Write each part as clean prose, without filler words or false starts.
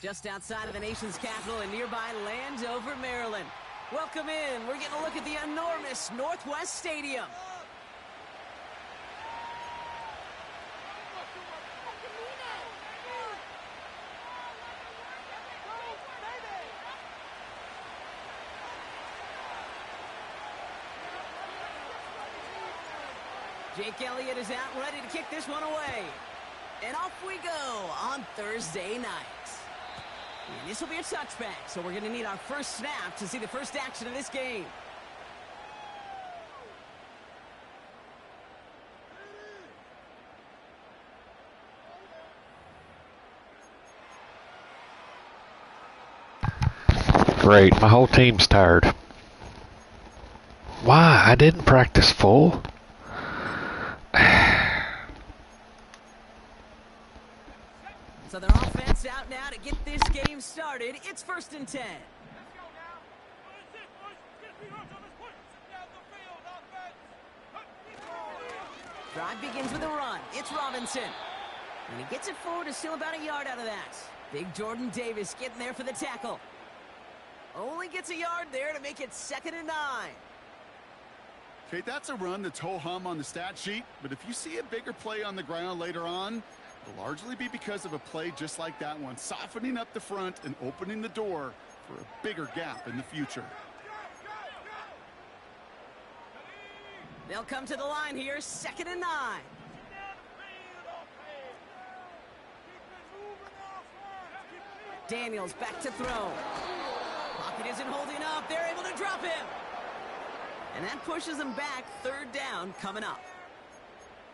Just outside of the nation's capital in nearby Landover, Maryland. Welcome in. We're getting a look at the enormous Northwest Stadium. Jake Elliott is out ready to kick this one away. And off we go on Thursday night. And this will be a touchback, so we're going to need our first snap to see the first action of this game. Great, my whole team's tired. Why? I didn't practice full. So their offense out now to get this game started. It's 1st and 10. Drive begins with a run. It's Robinson. And he gets it forward to steal about a yard out of that. Big Jordan Davis getting there for the tackle. Only gets a yard there to make it 2nd and 9. Okay, that's a run that's ho-hum on the stat sheet, but if you see a bigger play on the ground later on, it'll largely be because of a play just like that one, softening up the front and opening the door for a bigger gap in the future. They'll come to the line here, 2nd and 9. Daniels back to throw. Pocket isn't holding up. They're able to drop him. And that pushes them back. 3rd down coming up.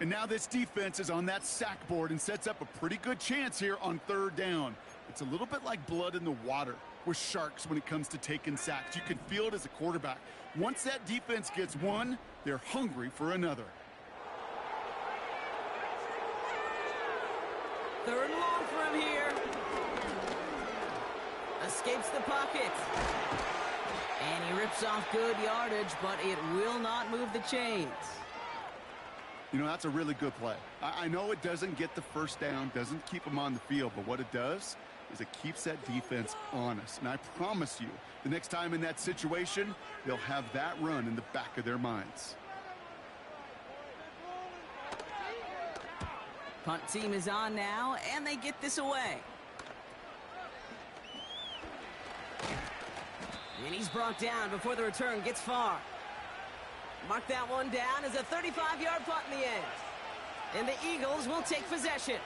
And now this defense is on that sack board and sets up a pretty good chance here on 3rd down. It's a little bit like blood in the water with sharks when it comes to taking sacks. You can feel it as a quarterback. Once that defense gets one, they're hungry for another. 3rd and long for him here. Escapes the pocket. And he rips off good yardage, but it will not move the chains. You know, that's a really good play. I know it doesn't get the 1st down, doesn't keep them on the field, but what it does is it keeps that defense honest. And I promise you, the next time in that situation, they'll have that run in the back of their minds. Punt team is on now, and they get this away. And he's brought down before the return gets far. Mark that one down as a 35-yard punt in the end. And the Eagles will take possession.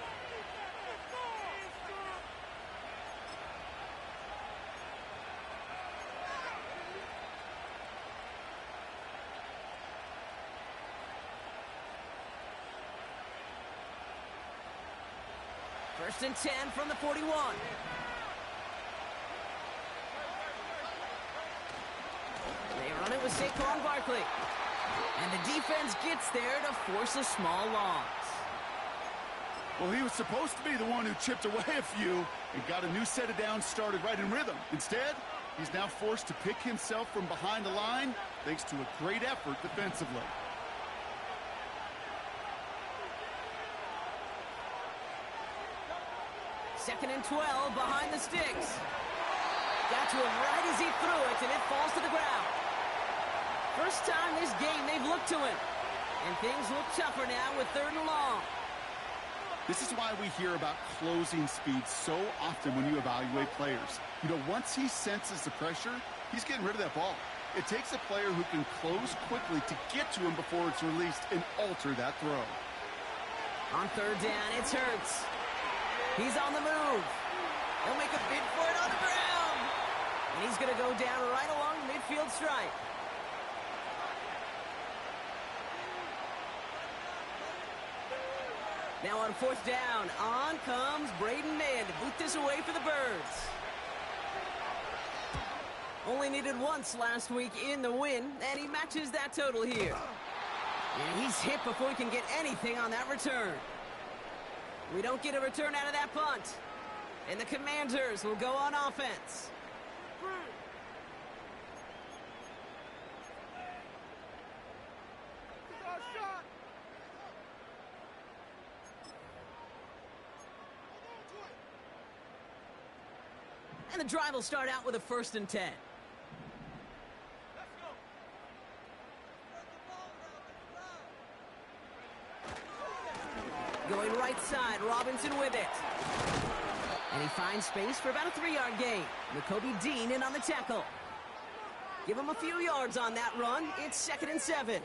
First and 10 from the 41. They run it with Saquon Barkley. And the defense gets there to force a small loss. Well, he was supposed to be the one who chipped away a few and got a new set of downs started right in rhythm. Instead, he's now forced to pick himself from behind the line thanks to a great effort defensively. Second and 12 behind the sticks. Got to him right as he threw it, and it falls to the ground. First time this game they've looked to him. And things look tougher now with 3rd and long. This is why we hear about closing speed so often when you evaluate players. You know, once he senses the pressure, he's getting rid of that ball. It takes a player who can close quickly to get to him before it's released and alter that throw. On 3rd down, it's Hurts. He's on the move. He'll make a bid for it on the ground. And he's going to go down right along the midfield stripe. Now on 4th down, on comes Braden Mann to boot this away for the Birds. Only needed once last week in the win, and he matches that total here. And he's hit before he can get anything on that return. We don't get a return out of that punt. And the Commanders will go on offense. And the drive will start out with a 1st and 10. Going right side, Robinson with it. And he finds space for about a 3-yard gain. Nakobe Dean in on the tackle. Give him a few yards on that run. It's 2nd and 7.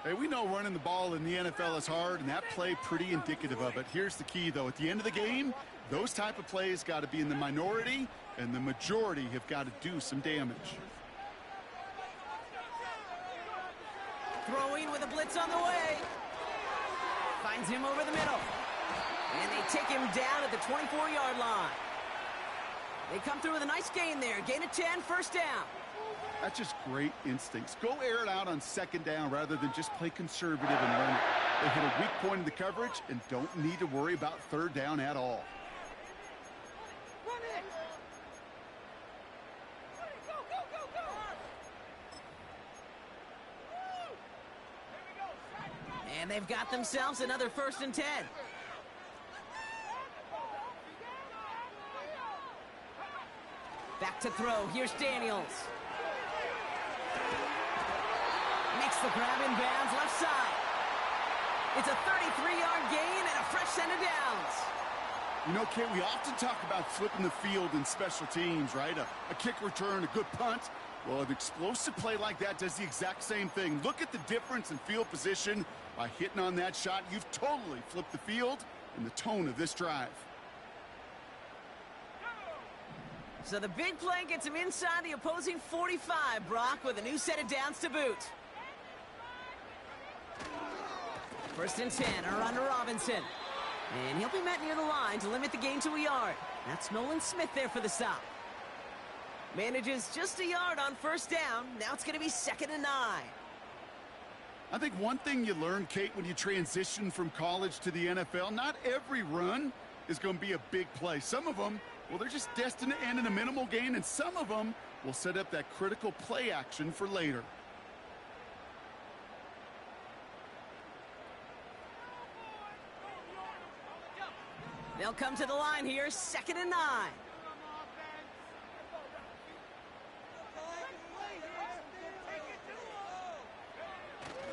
Hey, we know running the ball in the NFL is hard, and that play pretty indicative of it. Here's the key, though. At the end of the game, those type of plays got to be in the minority, and the majority have got to do some damage. Throwing with a blitz on the way. Finds him over the middle. And they take him down at the 24-yard line. They come through with a nice gain there. Gain of 10, 1st down. That's just great instincts. Go air it out on 2nd down rather than just play conservative and run it. They hit a weak point in the coverage and don't need to worry about 3rd down at all. And they've got themselves another 1st and 10. Back to throw. Here's Daniels. Makes the grab in bounds left side. It's a 33-yard gain and a fresh set of downs. You know, Kate, we often talk about flipping the field in special teams, right? A kick return, a good punt. Well, an explosive play like that does the exact same thing. Look at the difference in field position. By hitting on that shot, you've totally flipped the field and the tone of this drive. So the big play gets him inside the opposing 45, Brock, with a new set of downs to boot. 1st and 10, a run to Robinson. And he'll be met near the line to limit the gain to a yard. That's Nolan Smith there for the stop. Manages just a yard on 1st down. Now it's going to be 2nd and 9. I think one thing you learn, Kate, when you transition from college to the NFL, not every run is going to be a big play. Some of them, well, they're just destined to end in a minimal gain, and some of them will set up that critical play action for later. They'll come to the line here, 2nd and 9.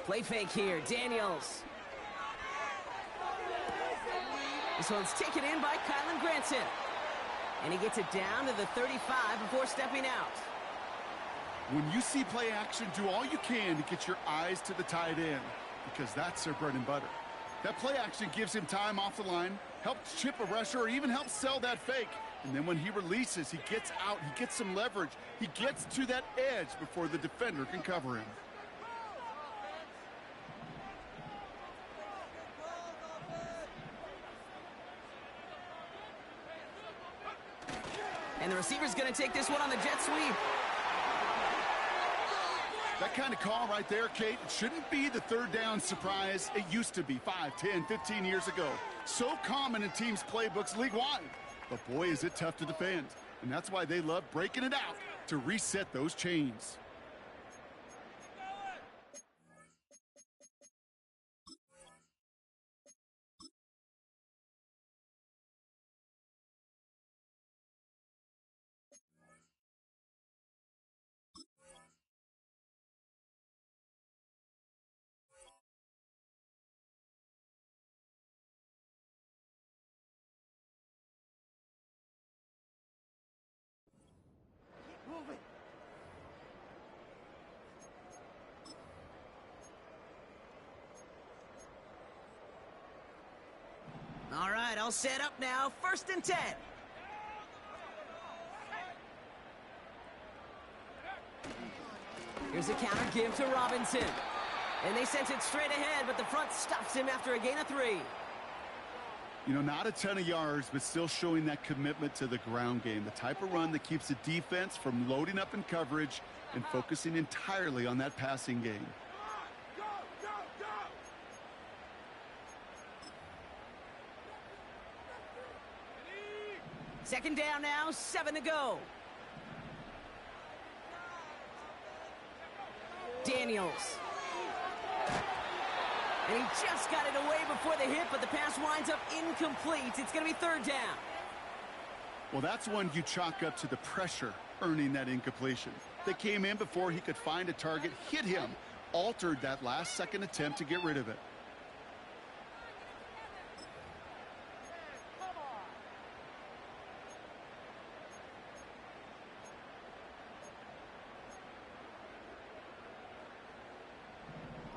Play fake here, Daniels. This one's taken in by Kylan Granson. And he gets it down to the 35 before stepping out. When you see play action, do all you can to get your eyes to the tight end, because that's their bread and butter. That play action gives him time off the line, helps chip a rusher, or even helps sell that fake. And then when he releases, he gets out, he gets some leverage. He gets to that edge before the defender can cover him. And the receiver's going to take this one on the jet sweep. That kind of call right there, Kate, it shouldn't be the 3rd down surprise. It used to be 5, 10, 15 years ago. So common in teams' playbooks league-wide. But boy, is it tough to defend. And that's why they love breaking it out to reset those chains. All right, all set up now. 1st and 10. Here's a counter give to Robinson. And they sent it straight ahead, but the front stops him after a gain of 3. You know, not a ton of yards, but still showing that commitment to the ground game. The type of run that keeps the defense from loading up in coverage and focusing entirely on that passing game. Second down now, 7 to go. Daniels. And he just got it away before the hit, but the pass winds up incomplete. It's going to be 3rd down. Well, that's one you chalk up to the pressure earning that incompletion. They came in before he could find a target, hit him, altered that last-second attempt to get rid of it.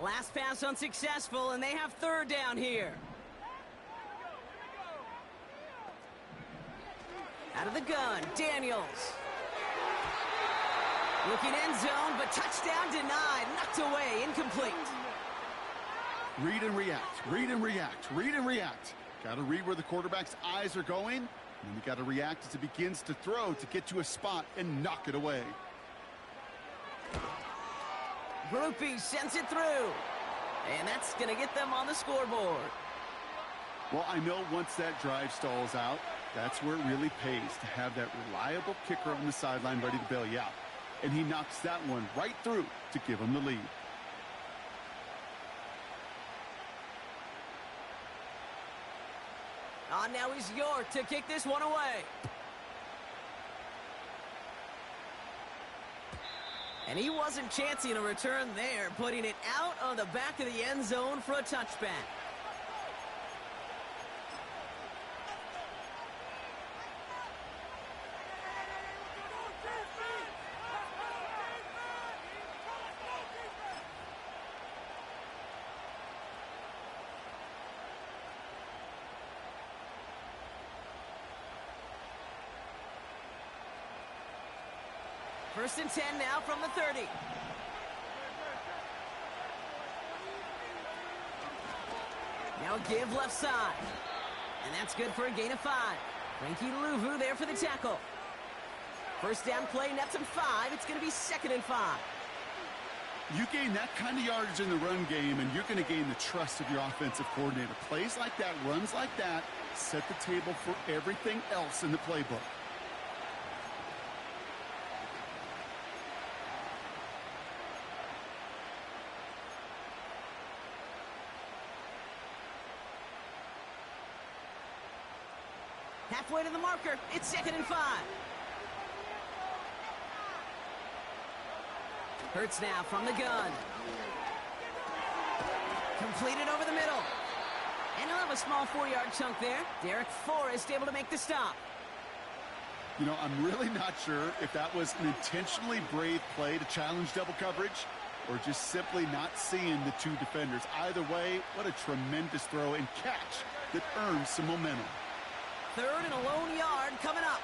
Last pass unsuccessful, and they have third down here. Out of the gun, Daniels. Looking end zone, but touchdown denied. Knocked away, incomplete. Read and react, read and react, read and react. Got to read where the quarterback's eyes are going, and then you got to react as it begins to throw to get to a spot and knock it away. Groupie sends it through. And that's going to get them on the scoreboard. Well, I know once that drive stalls out, that's where it really pays to have that reliable kicker on the sideline ready to bail you out. And he knocks that one right through to give him the lead. Now he's York to kick this one away. And he wasn't chancing a return there, putting it out on the back of the end zone for a touchback. First and 10 now from the 30. Now give left side. And that's good for a gain of 5. Frankie Louvu there for the tackle. First down play nets him 5. It's going to be 2nd and 5. You gain that kind of yardage in the run game, and you're going to gain the trust of your offensive coordinator. Plays like that, runs like that, set the table for everything else in the playbook. Halfway to the marker. It's 2nd and 5. Hurts now from the gun. Completed over the middle. And he'll have a small 4-yard chunk there. Derek Forrest able to make the stop. You know, I'm really not sure if that was an intentionally brave play to challenge double coverage or just simply not seeing the two defenders. Either way, what a tremendous throw and catch that earns some momentum. 3rd and a lone yard coming up.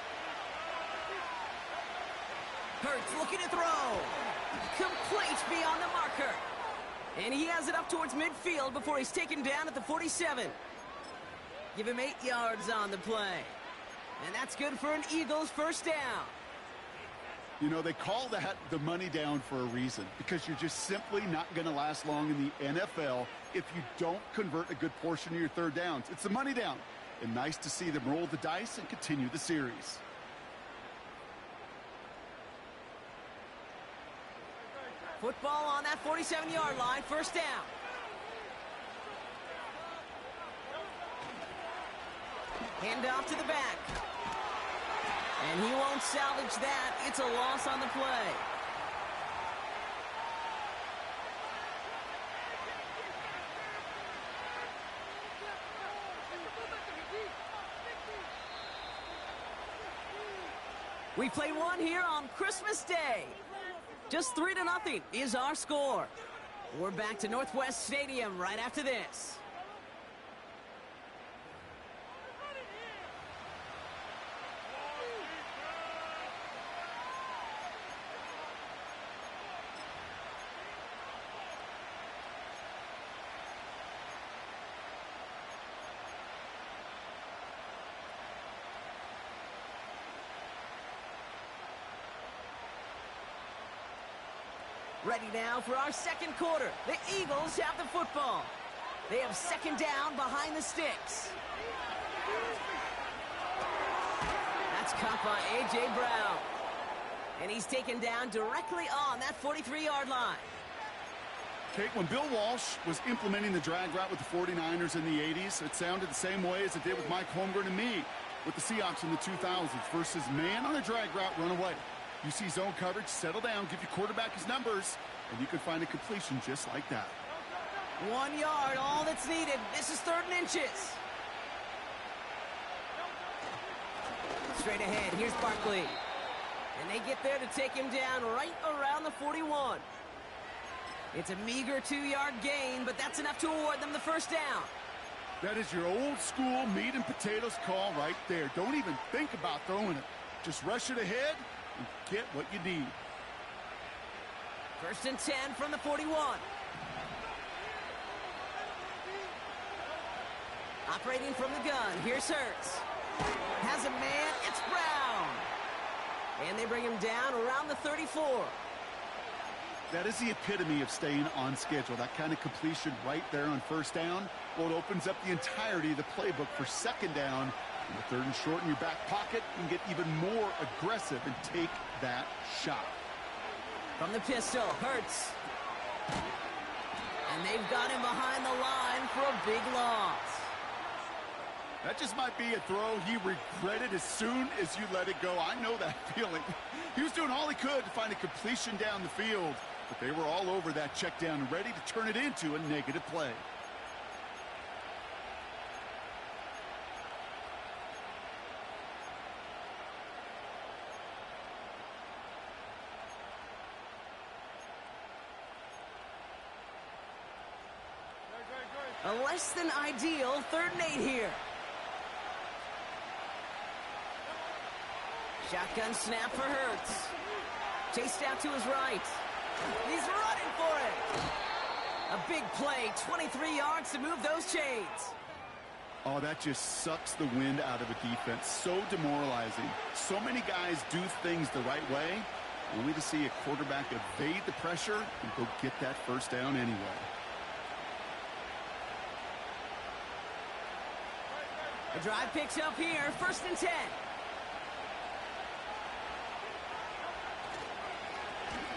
Hurts looking to throw. Complete beyond the marker. And he has it up towards midfield before he's taken down at the 47. Give him 8 yards on the play. And that's good for an Eagles first down. You know, they call that the money down for a reason, because you're just simply not going to last long in the NFL if you don't convert a good portion of your third downs. It's the money down. And nice to see them roll the dice and continue the series. Football on that 47-yard line, first down. Hand off to the back. And he won't salvage that. It's a loss on the play. We play one here on Christmas Day. Just 3-0 is our score. We're back to Northwest Stadium right after this. Ready now for our second quarter. The Eagles have the football. They have 2nd down behind the sticks. That's caught by A.J. Brown. And he's taken down directly on that 43-yard line. Okay, when Bill Walsh was implementing the drag route with the 49ers in the 80s, it sounded the same way as it did with Mike Holmgren and me. with the Seahawks in the 2000s versus man on a drag route run away. You see zone coverage, settle down, give your quarterback his numbers, and you can find a completion just like that. 1 yard, all that's needed. This is 3rd and inches. Straight ahead, here's Barkley. And they get there to take him down right around the 41. It's a meager 2-yard gain, but that's enough to award them the first down. That is your old school meat and potatoes call right there. Don't even think about throwing it. Just rush it ahead and get what you need. 1st and 10 from the 41. Operating from the gun, here's Hurts. Has a man, it's Brown. And they bring him down around the 34. That is the epitome of staying on schedule. That kind of completion right there on 1st down. Well, it opens up the entirety of the playbook for 2nd down. And the 3rd and short in your back pocket, you can get even more aggressive and take that shot. From the pistol, Hurts. And they've got him behind the line for a big loss. That just might be a throw he regretted as soon as you let it go. I know that feeling. He was doing all he could to find a completion down the field, but they were all over that check down and ready to turn it into a negative play. A less than ideal 3rd and 8 here. Shotgun snap for Hurts. Chased out to his right. He's running for it. A big play, 23 yards to move those chains. Oh, that just sucks the wind out of a defense. So demoralizing. So many guys do things the right way, only to see a quarterback evade the pressure and go get that 1st down anyway. The drive picks up here, 1st and 10.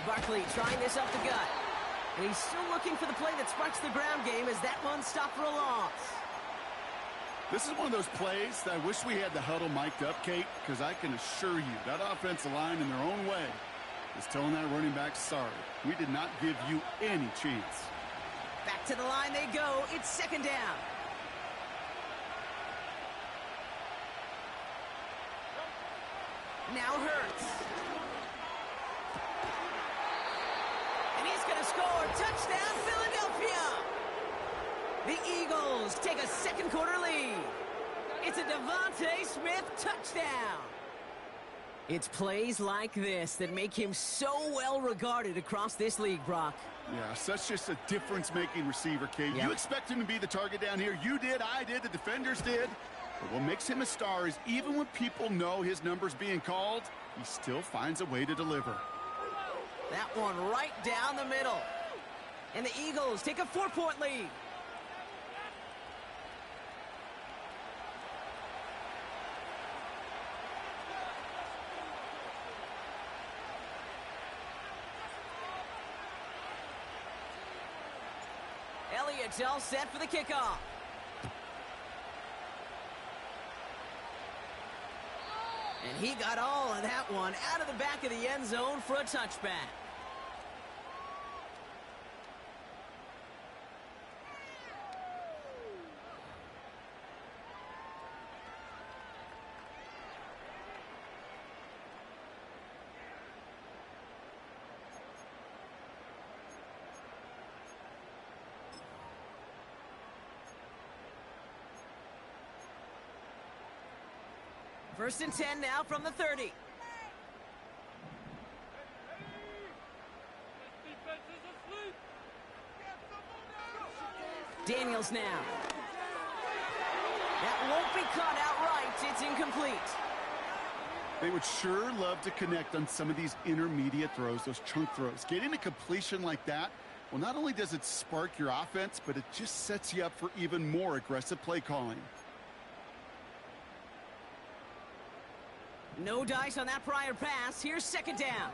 Barkley trying this up the gut. And he's still looking for the play that sparks the ground game as that one stopped for a loss. This is one of those plays that I wish we had the huddle mic'd up, Kate, because I can assure you that offensive line in their own way is telling that running back, sorry, we did not give you any chance. Back to the line they go. It's 2nd down. Now Hurts. And he's going to score. Touchdown, Philadelphia. The Eagles take a 2nd quarter lead. It's a Devontae Smith touchdown. It's plays like this that make him so well regarded across this league, Brock. Yeah, such just a difference-making receiver, Kate. Yep. You expect him to be the target down here. You did, I did, the defenders did. But what makes him a star is even when people know his number's being called, he still finds a way to deliver. That one right down the middle. And the Eagles take a 4-point lead. Elliott's all set for the kickoff. And he got all of that one out of the back of the end zone for a touchback. First and 10 now from the 30. Daniels now. That won't be caught outright. It's incomplete. They would sure love to connect on some of these intermediate throws, those chunk throws. Getting a completion like that, well, not only does it spark your offense, but it just sets you up for even more aggressive play calling. No dice on that prior pass. Here's 2nd down.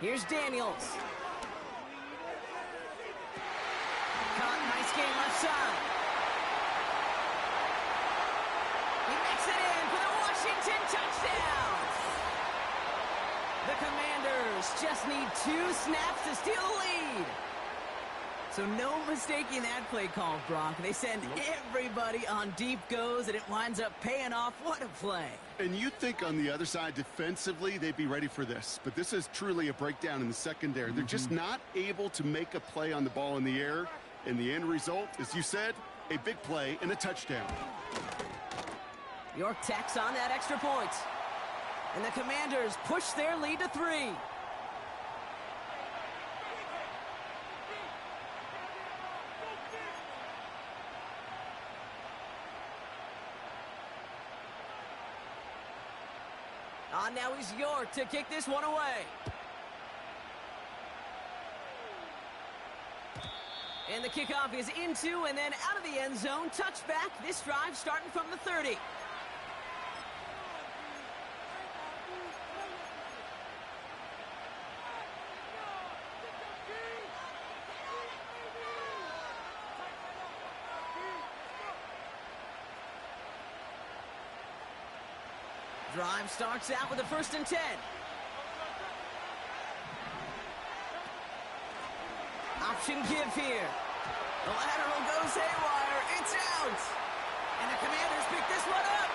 Here's Daniels. side. He makes it in for the Washington touchdown. The Commanders just need 2 snaps to steal the lead. So no mistaking that play call, Brock. They send everybody on deep goes, and it winds up paying off. What a play. And you think on the other side defensively they'd be ready for this. But this is truly a breakdown in the secondary. They're just not able to make a play on the ball in the air. And the end result, as you said, a big play and a touchdown. York tacks on that extra point. And the Commanders push their lead to 3. Now is York to kick this one away. And the kickoff is into and then out of the end zone. Touchback. This drive starting from the 30. Drive starts out with a 1st and 10. Option give here. The lateral goes haywire. It's out. And the Commanders pick this one up.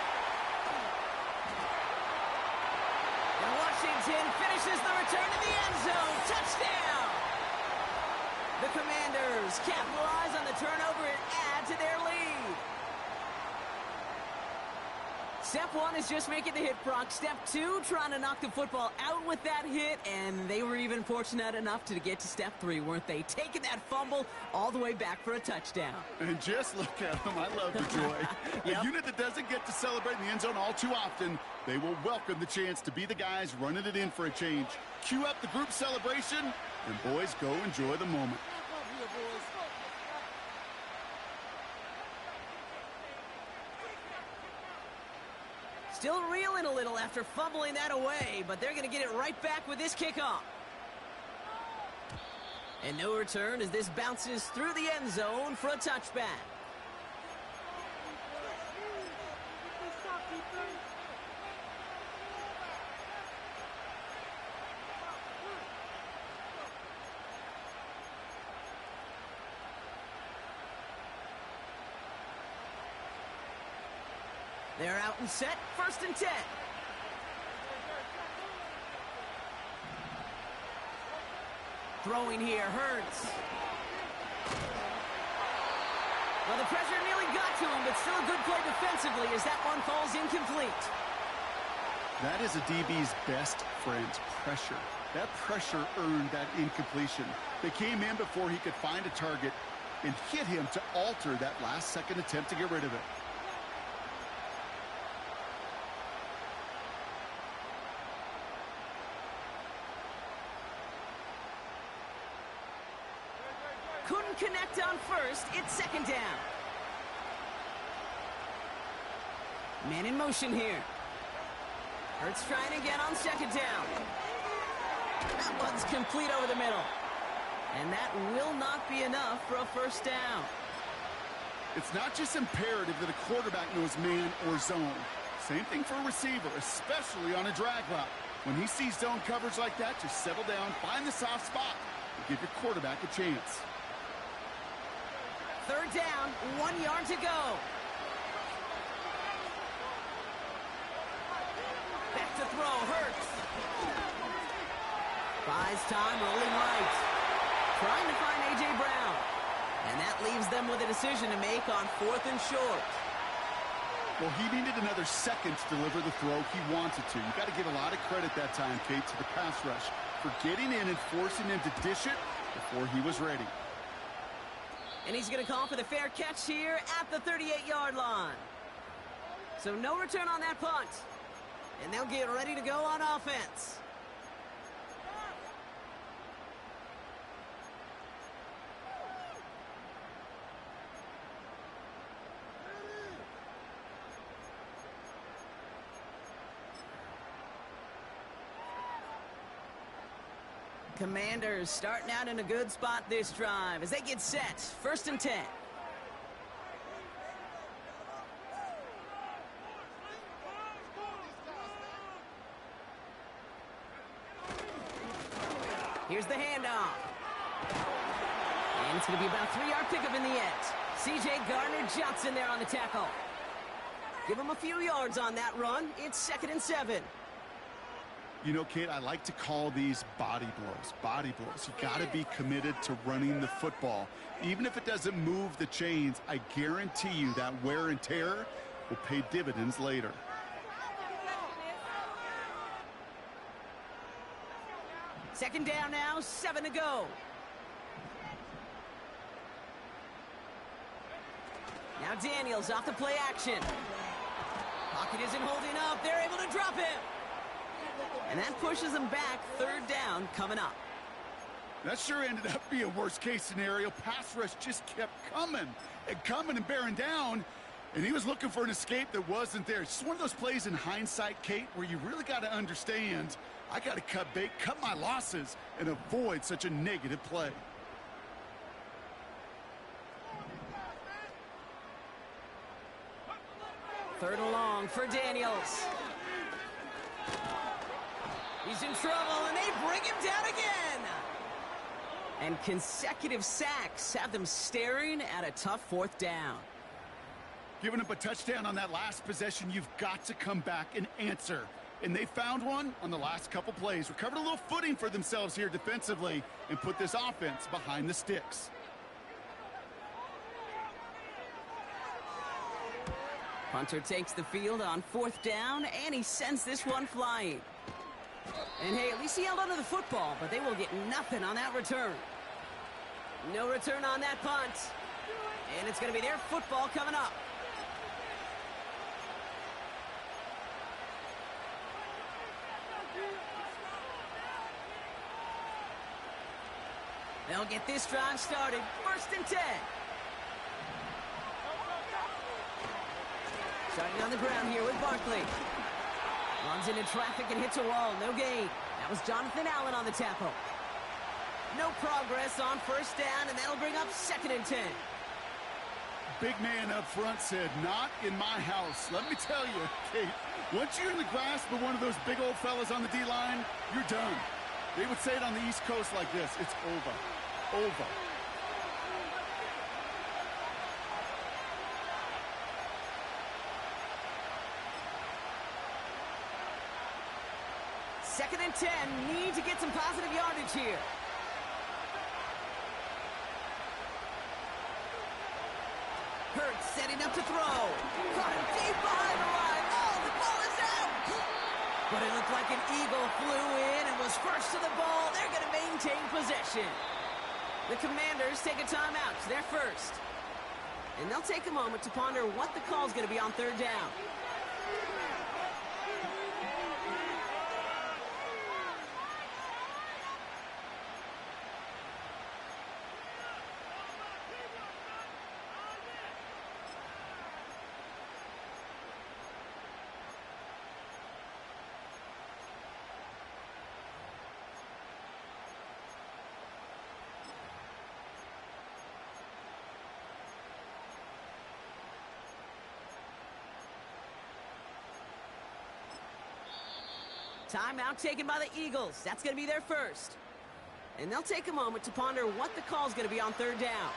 And Washington finishes the return to the end zone. Touchdown. The Commanders capitalize on the turnover and add to their lead. Step 1 is just making the hit, Brock. Step 2, trying to knock the football out with that hit, and they were even fortunate enough to get to step 3, weren't they? Taking that fumble all the way back for a touchdown. And just look at them. I love the joy. Yep. A unit that doesn't get to celebrate in the end zone all too often, they will welcome the chance to be the guys running it in for a change. Cue up the group celebration, and boys, go enjoy the moment. Still reeling a little after fumbling that away, but they're going to get it right back with this kickoff. And no return as this bounces through the end zone for a touchback. They're out and set, 1st and 10. Throwing here, Hurts. Well, the pressure nearly got to him, but still a good play defensively as that one falls incomplete. That is a DB's best friend, pressure. That pressure earned that incompletion. They came in before he could find a target and hit him to alter that last-second attempt to get rid of it. Couldn't connect on 1st. It's 2nd down. Man in motion here. Hurts trying again on 2nd down. That one's complete over the middle. And that will not be enough for a 1st down. It's not just imperative that a quarterback knows man or zone. Same thing for a receiver, especially on a drag route. When he sees zone coverage like that, just settle down, find the soft spot, and give your quarterback a chance. 3rd down, 1 yard to go. Back to throw, Hurts. Buys time, rolling right. Trying to find A.J. Brown. And that leaves them with a decision to make on 4th and short. Well, he needed another second to deliver the throw he wanted to. You got to give a lot of credit that time, Kate, to the pass rush for getting in and forcing him to dish it before he was ready. And he's going to call for the fair catch here at the 38-yard line. So no return on that punt. And they'll get ready to go on offense. Commanders starting out in a good spot this drive as they get set. 1st and 10. Here's the handoff. And it's going to be about a 3-yard pickup in the end. C.J. Gardner-Johnson there on the tackle. Give him a few yards on that run. It's 2nd and 7. You know, Kate, I like to call these body blows. Body blows. You got to be committed to running the football. Even if it doesn't move the chains, I guarantee you that wear and tear will pay dividends later. Second down now, 7 to go. Now Daniels off the play action. Pocket isn't holding up. They're able to drop him. And that pushes them back. 3rd down coming up. That sure ended up being a worst-case scenario. Pass rush just kept coming and bearing down. And he was looking for an escape that wasn't there. It's just one of those plays in hindsight, Kate, where you really got to understand, I got to cut bait, cut my losses, and avoid such a negative play. Third and long for Daniels. He's in trouble, and they bring him down again. And consecutive sacks have them staring at a tough 4th down. Giving up a touchdown on that last possession, you've got to come back and answer. And they found one on the last couple plays. Recovered a little footing for themselves here defensively and put this offense behind the sticks. Punter takes the field on 4th down, and he sends this one flying. And hey, at least he held onto the football, but they will get nothing on that return. No return on that punt. And it's going to be their football coming up. They'll get this drive started. 1st and 10. Starting on the ground here with Barkley. Runs into traffic and hits a wall. No gain. That was Jonathan Allen on the tackle. No progress on 1st down, and that'll bring up 2nd and 10. Big man up front said, not in my house. Let me tell you, Kate, once you're in the grasp of one of those big old fellas on the D-line, you're done. They would say it on the East Coast like this. It's over. Over. Second and 10. Need to get some positive yardage here. Hurts setting up to throw. Caught him deep behind the line. Oh, the ball is out. But it looked like an eagle flew in and was first to the ball. They're going to maintain possession. The Commanders take a timeout. They're first. And they'll take a moment to ponder what the call is going to be on 3rd down. Timeout taken by the Eagles. That's going to be their first. And they'll take a moment to ponder what the call is going to be on 3rd down.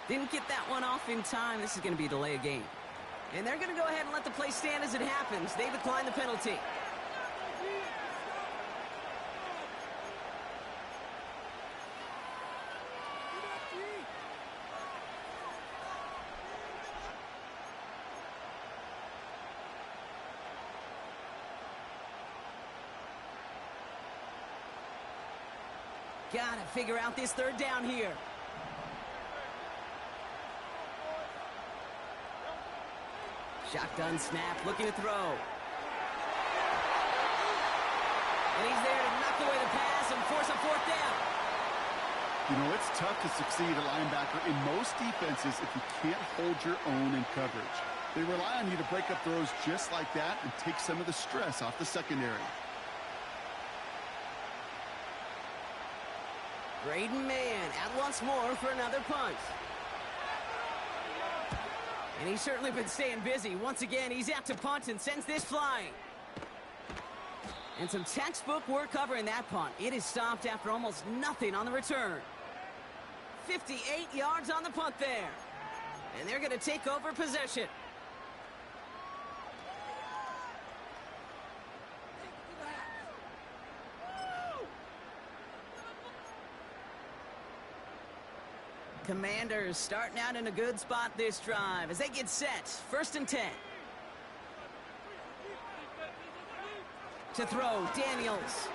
Didn't get that one off in time. This is going to be a delay of game. And they're going to go ahead and let the play stand as it happens. They decline the penalty. Got to figure out this 3rd down here. Shotgun snap, looking to throw. And he's there to knock away the pass and force a fourth down. You know, it's tough to succeed at linebacker in most defenses if you can't hold your own in coverage. They rely on you to break up throws just like that and take some of the stress off the secondary. Braden Mann out once more for another punt. And he's certainly been staying busy. Once again, he's out to punt and sends this flying. And some textbook work covering that punt. It is stopped after almost nothing on the return. 58 yards on the punt there. And they're going to take over possession. Commanders starting out in a good spot this drive as they get set. 1st and 10. To throw, Daniels.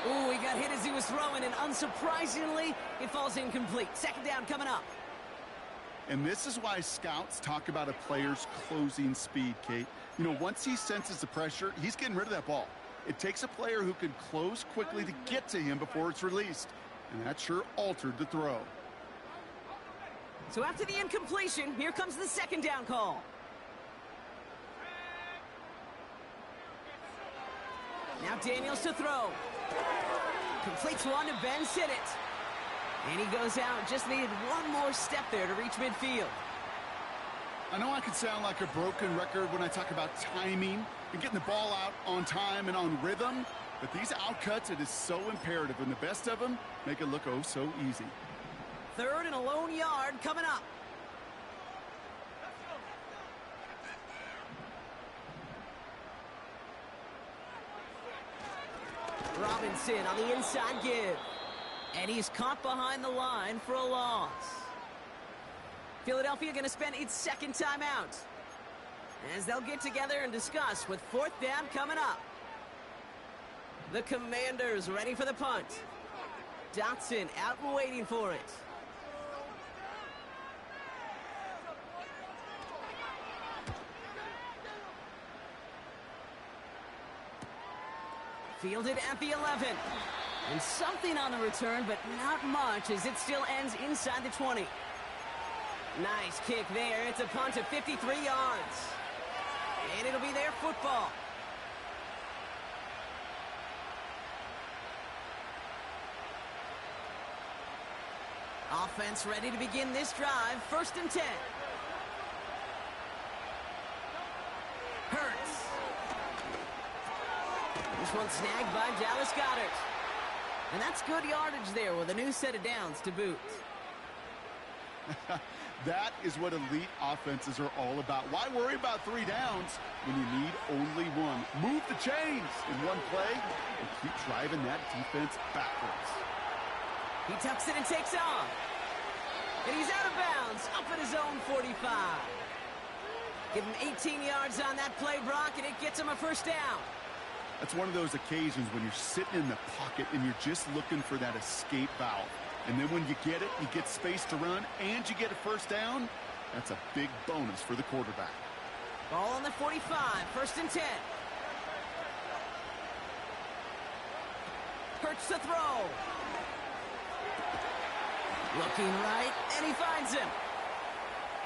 Ooh, he got hit as he was throwing, and unsurprisingly, it falls incomplete. 2nd down coming up. And this is why scouts talk about a player's closing speed, Kate. You know, once he senses the pressure, he's getting rid of that ball. It takes a player who can close quickly to get to him before it's released. And that sure altered the throw. So after the incompletion, here comes the 2nd down call. Now Daniels to throw. Completes one to Ben Sinnott. And he goes out. Just needed one more step there to reach midfield. I know I could sound like a broken record when I talk about timing and getting the ball out on time and on rhythm, but these outcuts, it is so imperative, and the best of them make it look oh so easy. 3rd and a lone yard coming up. Robinson on the inside give. And he's caught behind the line for a loss. Philadelphia going to spend its 2nd timeout as they'll get together and discuss with 4th down coming up. The Commanders ready for the punt. Dotson out and waiting for it. Fielded at the 11. And something on the return, but not much as it still ends inside the 20. Nice kick there. It's a punt of 53 yards. And it'll be their football. Offense ready to begin this drive. 1st and 10. Hurts. This one snagged by Dallas Goedert. And that's good yardage there with a new set of downs to boot. That is what elite offenses are all about. Why worry about 3 downs when you need only one? Move the chains in one play and keep driving that defense backwards. He tucks it and takes off. And he's out of bounds, up at his own 45. Give him 18 yards on that play, Brock, and it gets him a 1st down. That's one of those occasions when you're sitting in the pocket and you're just looking for that escape valve. And then when you get it, you get space to run, and you get a 1st down. That's a big bonus for the quarterback. Ball on the 45, 1st and 10. Hurts to throw. Looking right, and he finds him.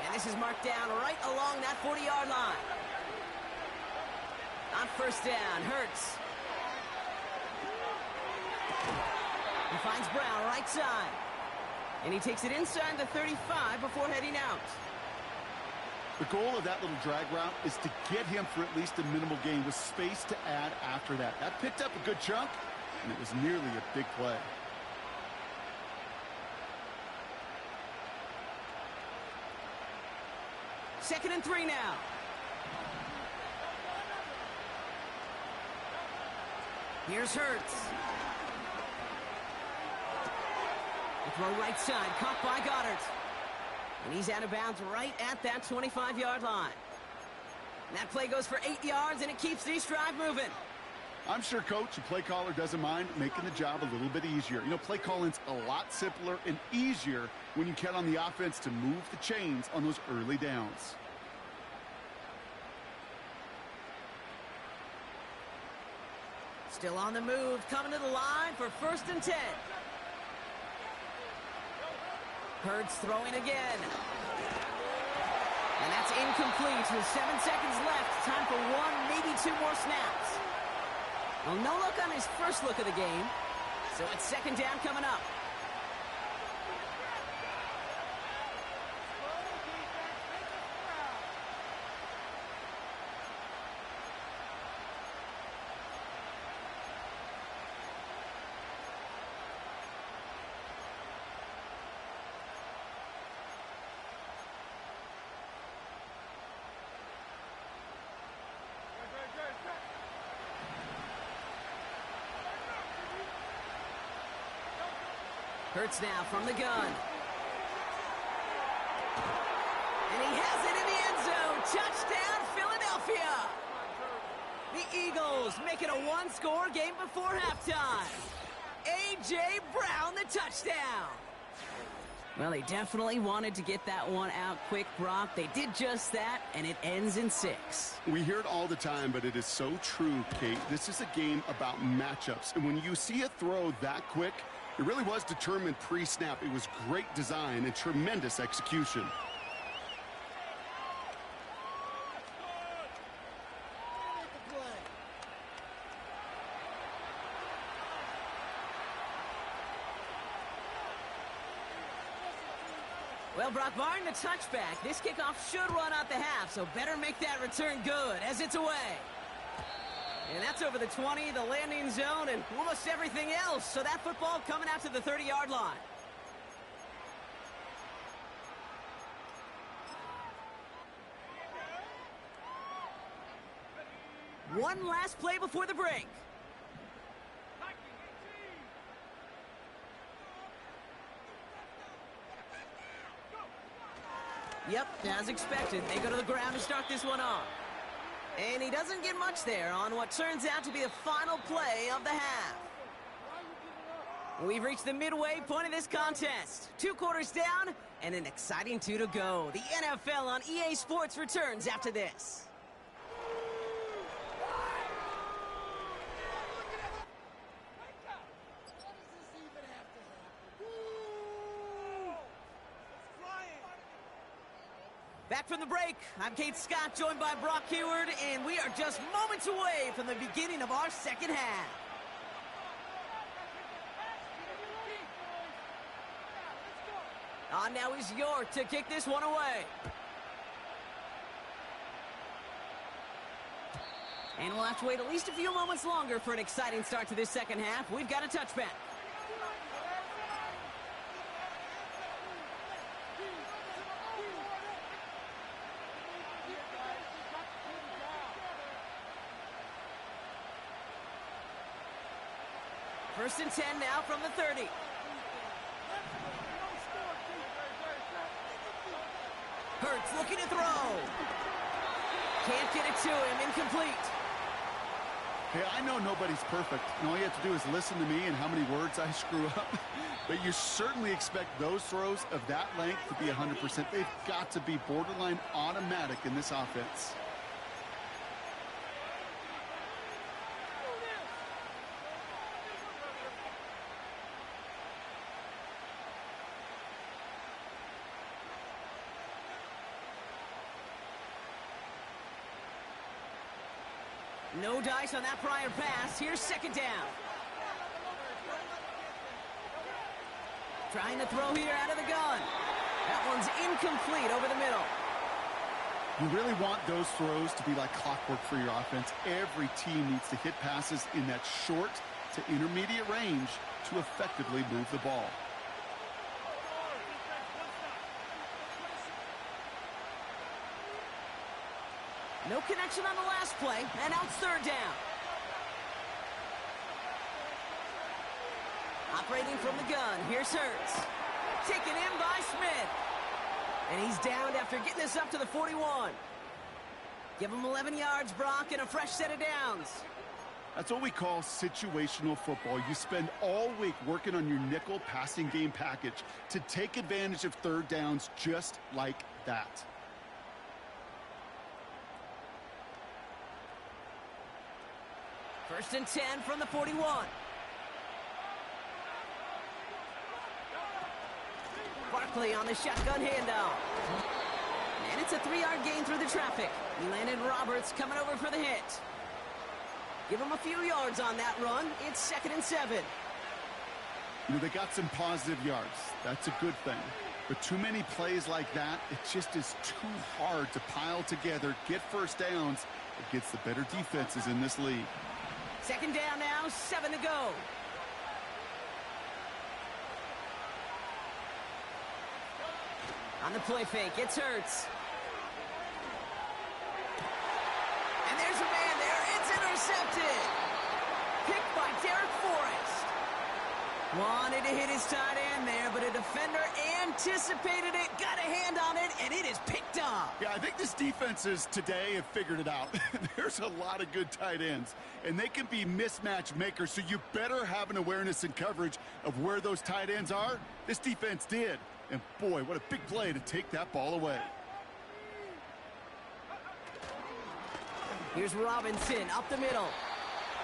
And this is marked down right along that 40-yard line. On 1st down, Hurts. He finds Brown right side. And he takes it inside the 35 before heading out. The goal of that little drag route is to get him for at least a minimal gain with space to add after that. That picked up a good chunk, and it was nearly a big play. Second and 3 now. Here's Hurts. The throw right side, caught by Goedert. And he's out of bounds right at that 25-yard line. And that play goes for 8 yards, and it keeps this drive moving. I'm sure coach and play caller doesn't mind making the job a little bit easier. You know, play calling's a lot simpler and easier when you count on the offense to move the chains on those early downs. Still on the move, coming to the line for 1st and 10. Hurts throwing again. And that's incomplete with 7 seconds left. Time for 1, maybe 2 more snaps. Well, no look on his first look of the game. So it's 2nd down coming up. Hurts now from the gun. And he has it in the end zone. Touchdown, Philadelphia. The Eagles make it a 1-score game before halftime. A.J. Brown, the touchdown. Well, they definitely wanted to get that one out quick, Brock. They did just that, and it ends in 6. We hear it all the time, but it is so true, Kate. This is a game about matchups. And when you see a throw that quick, it really was determined pre-snap. It was great design and tremendous execution. Well, Brock, barring the touchback, this kickoff should run out the half, so better make that return good as it's away. And that's over the 20, the landing zone, and almost everything else. So that football coming out to the 30-yard line. One last play before the break. Yep, as expected, they go to the ground to start this one off. And he doesn't get much there on what turns out to be the final play of the half. We've reached the midway point of this contest. 2 quarters down and an exciting 2 to go. The NFL on EA Sports returns after this. Back from the break, I'm Kate Scott, joined by Brock Hayward, and we are just moments away from the beginning of our second half. On now is York to kick this one away. And we'll have to wait at least a few moments longer for an exciting start to this second half. We've got a touchback. First and 10 now from the 30. Hurts looking to throw. Can't get it to him. Incomplete. Hey, I know nobody's perfect, and all you have to do is listen to me and how many words I screw up. But you certainly expect those throws of that length to be 100%. They've got to be borderline automatic in this offense. No dice on that prior pass. Here's second down. Trying to throw here out of the gun. That one's incomplete over the middle. You really want those throws to be like clockwork for your offense. Every team needs to hit passes in that short to intermediate range to effectively move the ball. No connection on the last play, and now it's third down. Operating from the gun, here's Hurts. Taken in by Smith. And he's downed after getting this up to the 41. Give him 11 yards, Brock, and a fresh set of downs. That's what we call situational football. You spend all week working on your nickel passing game package to take advantage of third downs just like that. First and 10 from the 41. Barkley on the shotgun handoff. And it's a 3-yard gain through the traffic. He landed Roberts coming over for the hit. Give him a few yards on that run. It's 2nd and 7. You know, they got some positive yards. That's a good thing. But too many plays like that, it just is too hard to pile together, get first downs against the better defenses in this league. 2nd down now, 7 to go. On the play fake, it's Hurts. And there's a man there. It's intercepted. Picked by Derek Forrest. Wanted to hit his tight end there, but a defender anticipated it, got a hand on it, and it is picked up. Yeah, I think this defenses today have figured it out. There's a lot of good tight ends, and they can be mismatch makers, so you better have an awareness and coverage of where those tight ends are. This defense did. And boy, what a big play to take that ball away. Here's Robinson up the middle.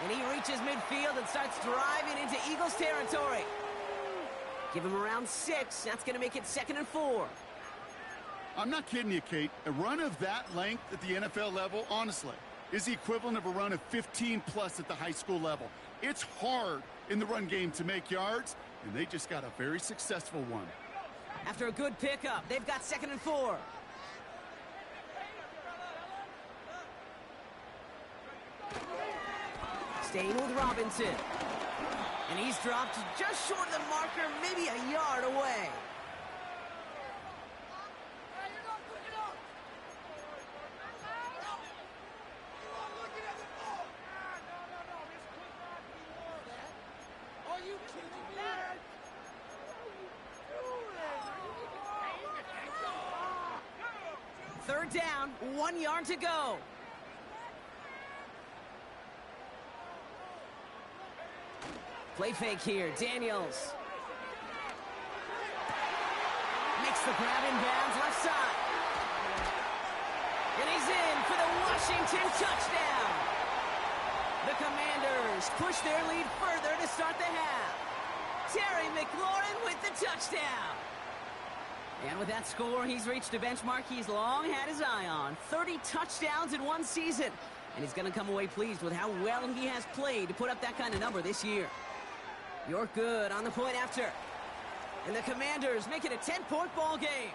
And he reaches midfield and starts driving into Eagles territory. Give him around 6. That's going to make it 2nd and 4. I'm not kidding you, Kate. A run of that length at the NFL level, honestly, is the equivalent of a run of 15-plus at the high school level. It's hard in the run game to make yards, and they just got a very successful one. After a good pickup, they've got 2nd and 4. Staying with Robinson. And he's dropped just short of the marker, maybe a yard away. Third down, 1 yard to go. Play fake here, Daniels. Makes the grab in bounds, left side. And he's in for the Washington touchdown. The Commanders push their lead further to start the half. Terry McLaurin with the touchdown. And with that score, he's reached a benchmark he's long had his eye on. 30 touchdowns in one season. And he's going to come away pleased with how well he has played to put up that kind of number this year. You're good on the point after. And the Commanders make it a 10-point ball game.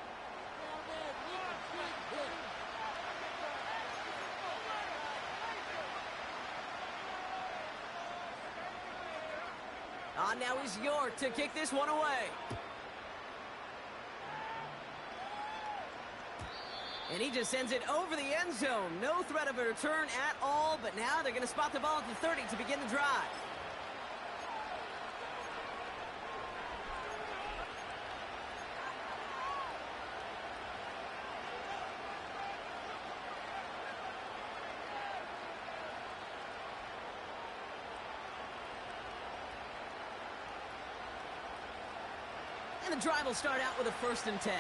On now is York to kick this one away. And he just sends it over the end zone. No threat of a return at all, but now they're going to spot the ball at the 30 to begin the drive. And the drive will start out with a 1st and 10.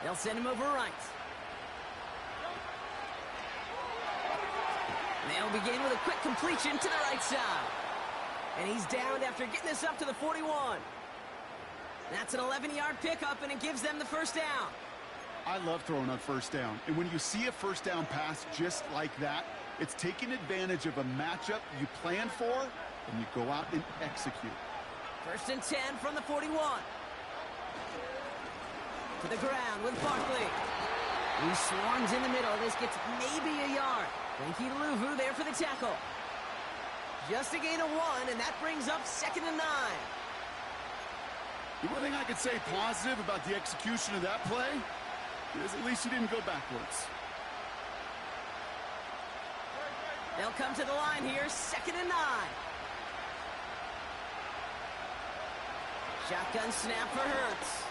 They'll send him over right. They'll begin with a quick completion to the right side. And he's downed after getting this up to the 41. That's an 11-yard pickup, and it gives them the first down. I love throwing on first down. And when you see a first down pass just like that, it's taking advantage of a matchup you plan for, and you go out and execute. 1st and 10 from the 41. To the ground with Barkley. He swarms in the middle. This gets maybe a yard. Frankie Louvu there for the tackle. Just a gain of 1, and that brings up 2nd and 9. The one thing I could say positive about the execution of that play is at least he didn't go backwards. They'll come to the line here, 2nd and 9. Shotgun snap for Hurts.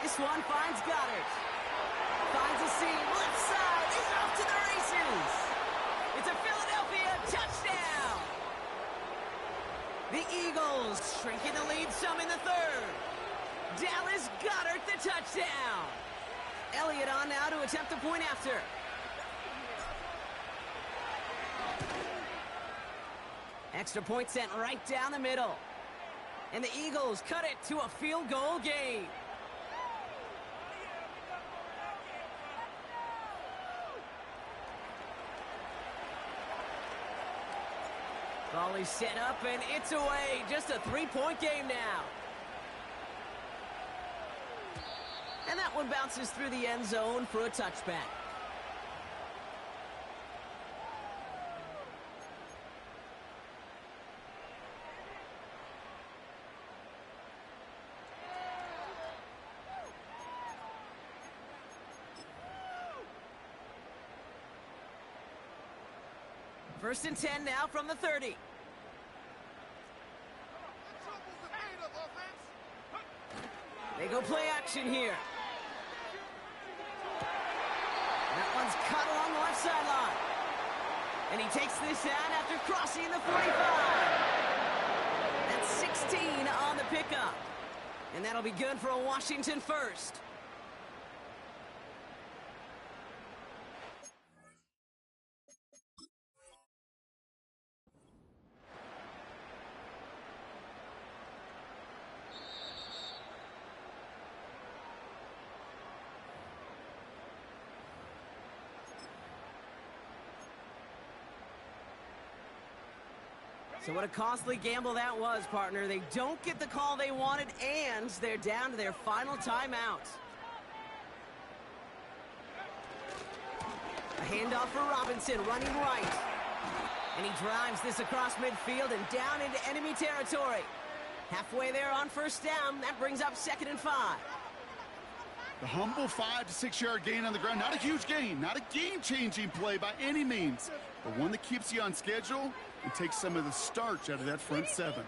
This one finds Goddard. Finds a seam, left side, he's off to the races. It's a Philadelphia touchdown. The Eagles shrinking the lead some in the 3rd. Dallas Goddard the touchdown. Elliott on now to attempt the point after. Extra point sent right down the middle. And the Eagles cut it to a field goal game. Volley set up, and it's away. Just a three-point game now. And that one bounces through the end zone for a touchback. First and 10 now from the 30. They go play action here. That one's cut along the left sideline. And he takes this down after crossing the 45. That's 16 on the pickup. And that'll be good for a Washington first. So what a costly gamble that was, partner. They don't get the call they wanted, and they're down to their final timeout. A handoff for Robinson, running right. And he drives this across midfield and down into enemy territory. Halfway there on first down. That brings up 2nd and 5. The humble 5 to 6 yard gain on the ground. Not a huge gain, not a game-changing play by any means, but one that keeps you on schedule and takes some of the starch out of that front 7.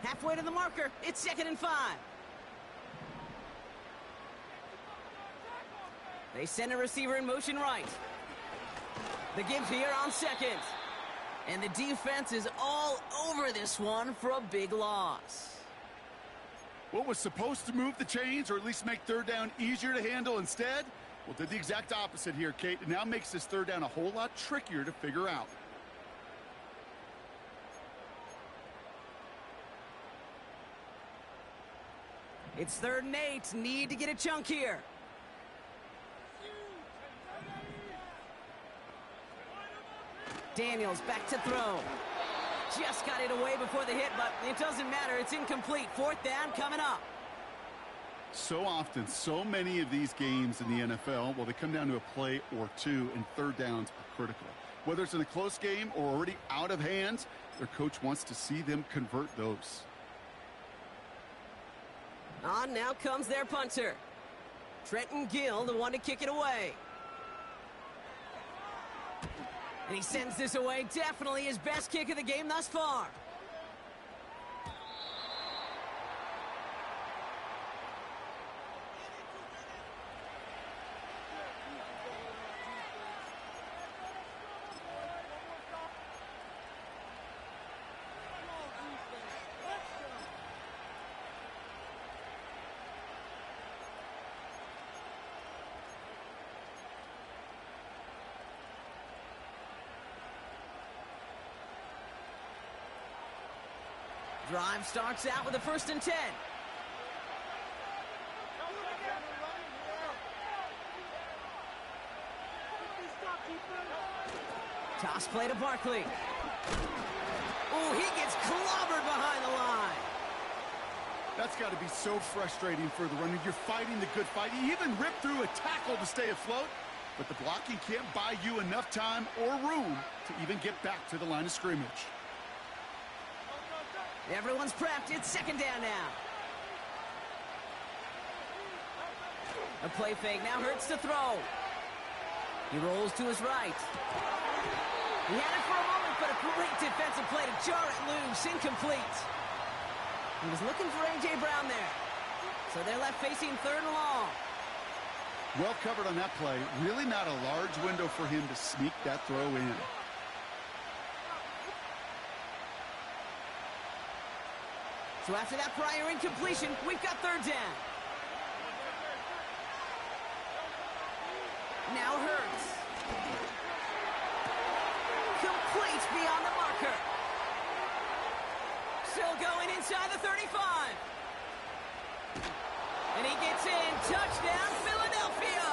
Halfway to the marker. It's 2nd and 5. They send a receiver in motion right. The give here on 2nd. And the defense is all over this one for a big loss. What was supposed to move the chains, or at least make 3rd down easier to handle instead? Well, did the exact opposite here, Kate. It now makes this 3rd down a whole lot trickier to figure out. It's 3rd and 8. Need to get a chunk here. Daniels back to throw. Just got it away before the hit, but it doesn't matter. It's incomplete. 4th down coming up. So often, so many of these games in the NFL, well, they come down to a play or two, and 3rd downs are critical. Whether it's in a close game or already out of hand, their coach wants to see them convert those. On now comes their punter. Trenton Gill, the one to kick it away. And he sends this away. Definitely his best kick of the game thus far. Drive starts out with a 1st and 10. Toss play to Barkley. Oh, he gets clobbered behind the line. That's got to be so frustrating for the runner. You're fighting the good fight. You even ripped through a tackle to stay afloat, but the blocking can't buy you enough time or room to even get back to the line of scrimmage. Everyone's prepped. It's 2nd down now. A play fake now. Hurts to throw. He rolls to his right. He had it for a moment, but a great defensive play to jar it loose. Incomplete. He was looking for A.J. Brown there. So they're left facing 3rd and long. Well covered on that play. Really not a large window for him to sneak that throw in. So after that prior incompletion, we've got 3rd down. now Hurts. Complete beyond the marker. Still going inside the 35. And he gets in. Touchdown, Philadelphia.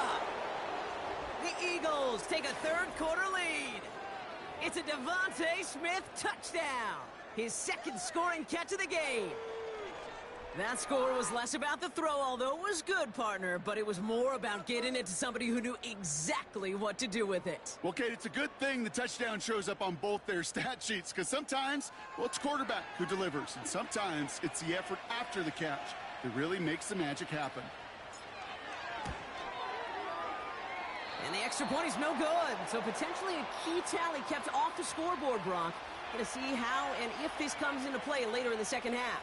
The Eagles take a third-quarter lead. It's a Devontae Smith touchdown. His second scoring catch of the game. That score was less about the throw, although it was good, partner, but it was more about getting it to somebody who knew exactly what to do with it. Well, Kate, it's a good thing the touchdown shows up on both their stat sheets, because sometimes, well, it's quarterback who delivers, and sometimes it's the effort after the catch that really makes the magic happen. And the extra point is no good, so potentially a key tally kept off the scoreboard, Brock. Going to see how and if this comes into play later in the second half.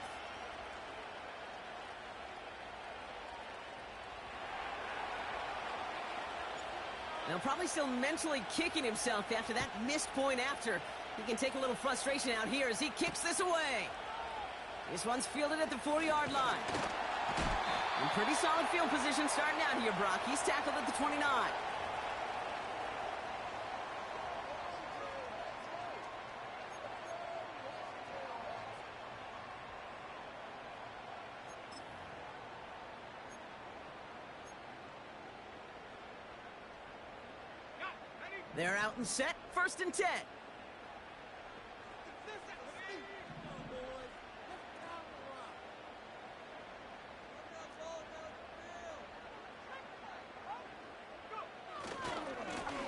Now, probably still mentally kicking himself after that missed point after. He can take a little frustration out here as he kicks this away. This one's fielded at the 4-yard line. In pretty solid field position starting out here, Brock. He's tackled at the 29. They're out and set, 1st and 10.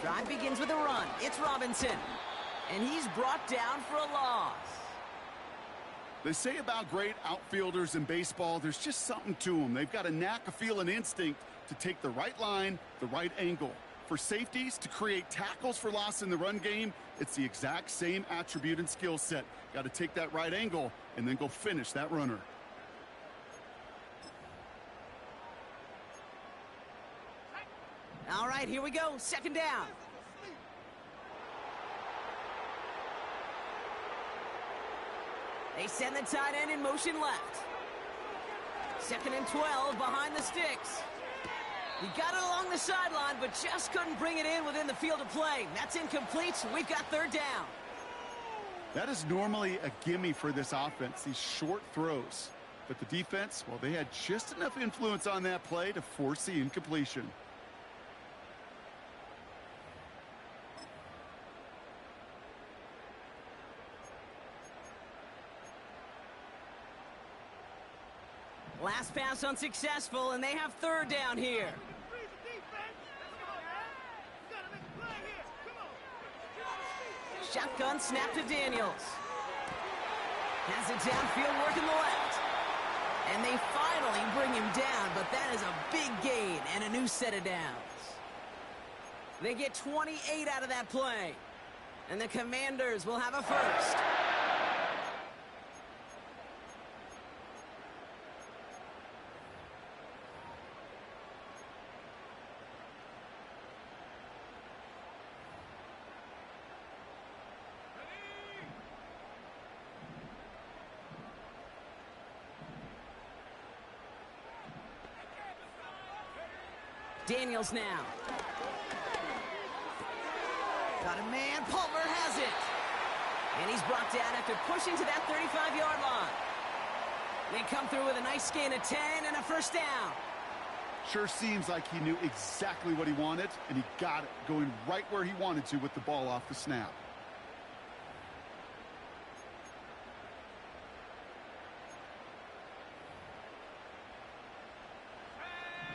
Drive begins with a run. It's Robinson. And he's brought down for a loss. They say about great outfielders in baseball, there's just something to them. They've got a knack, a feel, and instinct to take the right line, the right angle. For safeties to create tackles for loss in the run game, it's the exact same attribute and skill set. Got to take that right angle and then go finish that runner. All right, here we go. 2nd down. They send the tight end in motion left. 2nd and 12 behind the sticks. He got it along the sideline, but just couldn't bring it in within the field of play. That's incomplete, so we've got 3rd down. That is normally a gimme for this offense, these short throws. But the defense, well, they had just enough influence on that play to force the incompletion. Last pass unsuccessful, and they have 3rd down here. Shotgun snap to Daniels. Has it downfield, working the left. And they finally bring him down, but that is a big gain and a new set of downs. They get 28 out of that play. And the Commanders will have a 1st. Daniels now. Got a man. Palmer has it. And he's brought down after pushing to that 35-yard line. They come through with a nice gain of 10 and a 1st down. Sure seems like he knew exactly what he wanted, and he got it, going right where he wanted to with the ball off the snap.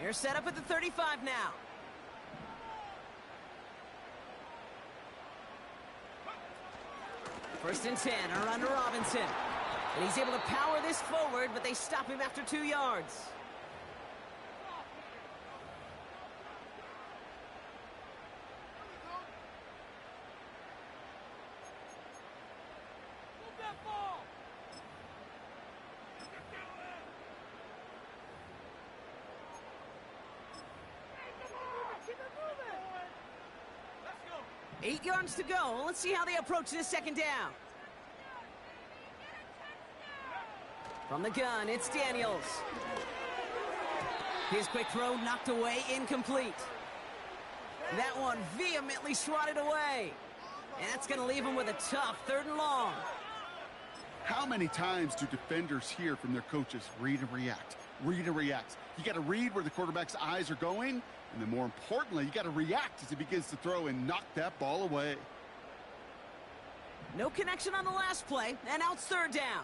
They're set up at the 35 now. First and 10, a run to Robinson. And he's able to power this forward, but they stop him after 2 yards. Let's go. 8 yards to go. Let's see how they approach this 2nd down. From the gun, it's Daniels. His quick throw knocked away, incomplete. That one vehemently swatted away. And that's going to leave him with a tough 3rd and long. How many times do defenders hear from their coaches, read and react, read and react? You got to read where the quarterback's eyes are going, and then more importantly, you got to react as he begins to throw and knock that ball away. No connection on the last play, and now it's 3rd down.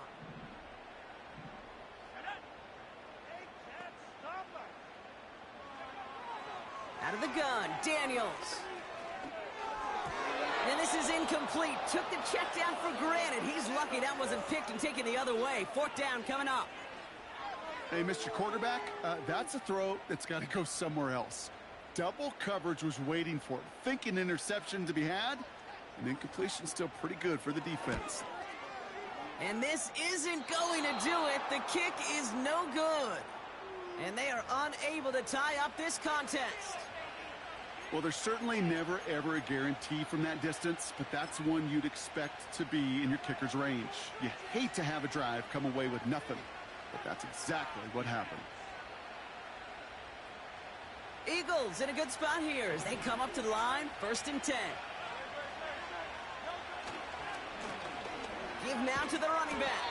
Out of the gun, Daniels. And this is incomplete. Took the check down for granted. He's lucky that wasn't picked and taken the other way. 4th down coming up. Hey, Mr. Quarterback, that's a throw that's got to go somewhere else. Double coverage was waiting for it. Thinking interception to be had, and incompletion still pretty good for the defense. And this isn't going to do it. The kick is no good. And they are unable to tie up this contest. Well, there's certainly never, ever a guarantee from that distance, but that's one you'd expect to be in your kicker's range. You hate to have a drive come away with nothing, but that's exactly what happened. Eagles in a good spot here as they come up to the line, 1st and 10. Give now to the running back.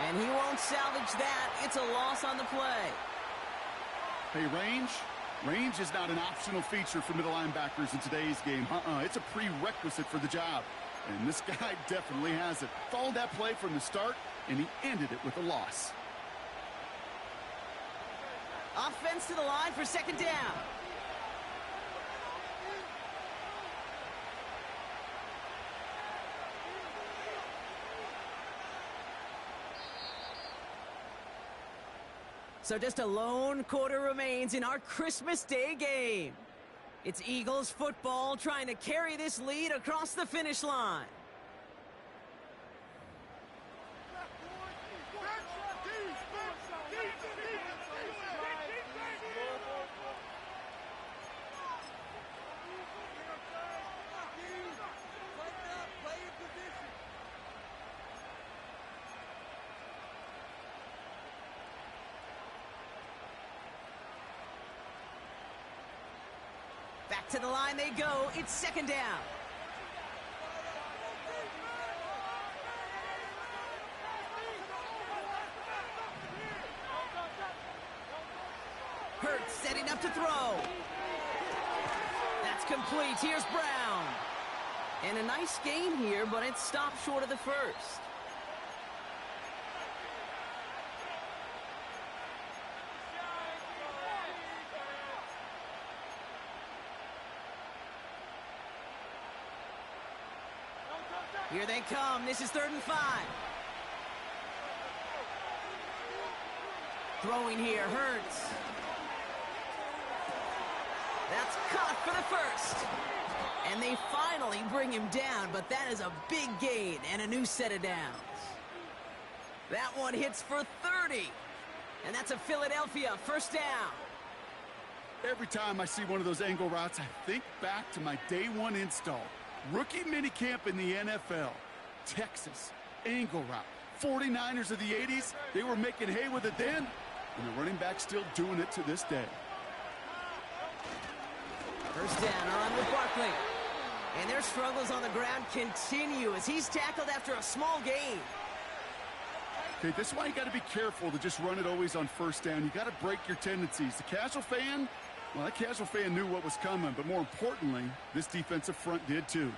And he won't salvage that. It's a loss on the play. Hey, range is not an optional feature for middle linebackers in today's game. It's a prerequisite for the job. And this guy definitely has it. Followed that play from the start, and he ended it with a loss. Offense to the line for 2nd down. So just a lone quarter remains in our Christmas Day game. It's Eagles football trying to carry this lead across the finish line. Back to the line they go. It's 2nd down. Hurts setting up to throw. That's complete. Here's Brown. And a nice gain here, but it stopped short of the 1st. Here they come. This is 3rd and 5. Throwing here, Hurts. That's caught for the 1st. And they finally bring him down, but that is a big gain and a new set of downs. That one hits for 30. And that's a Philadelphia 1st down. Every time I see one of those angle routes, I think back to my day 1 install. Rookie minicamp in the NFL. Texas, angle route. 49ers of the 80s, they were making hay with it then, and the running back still doing it to this day. 1st down, on with Barkley. And their struggles on the ground continue as he's tackled after a small gain. Okay, this is why you got to be careful to just run it always on 1st down. You got to break your tendencies. The casual fan, well, that casual fan knew what was coming, but more importantly, this defensive front did too.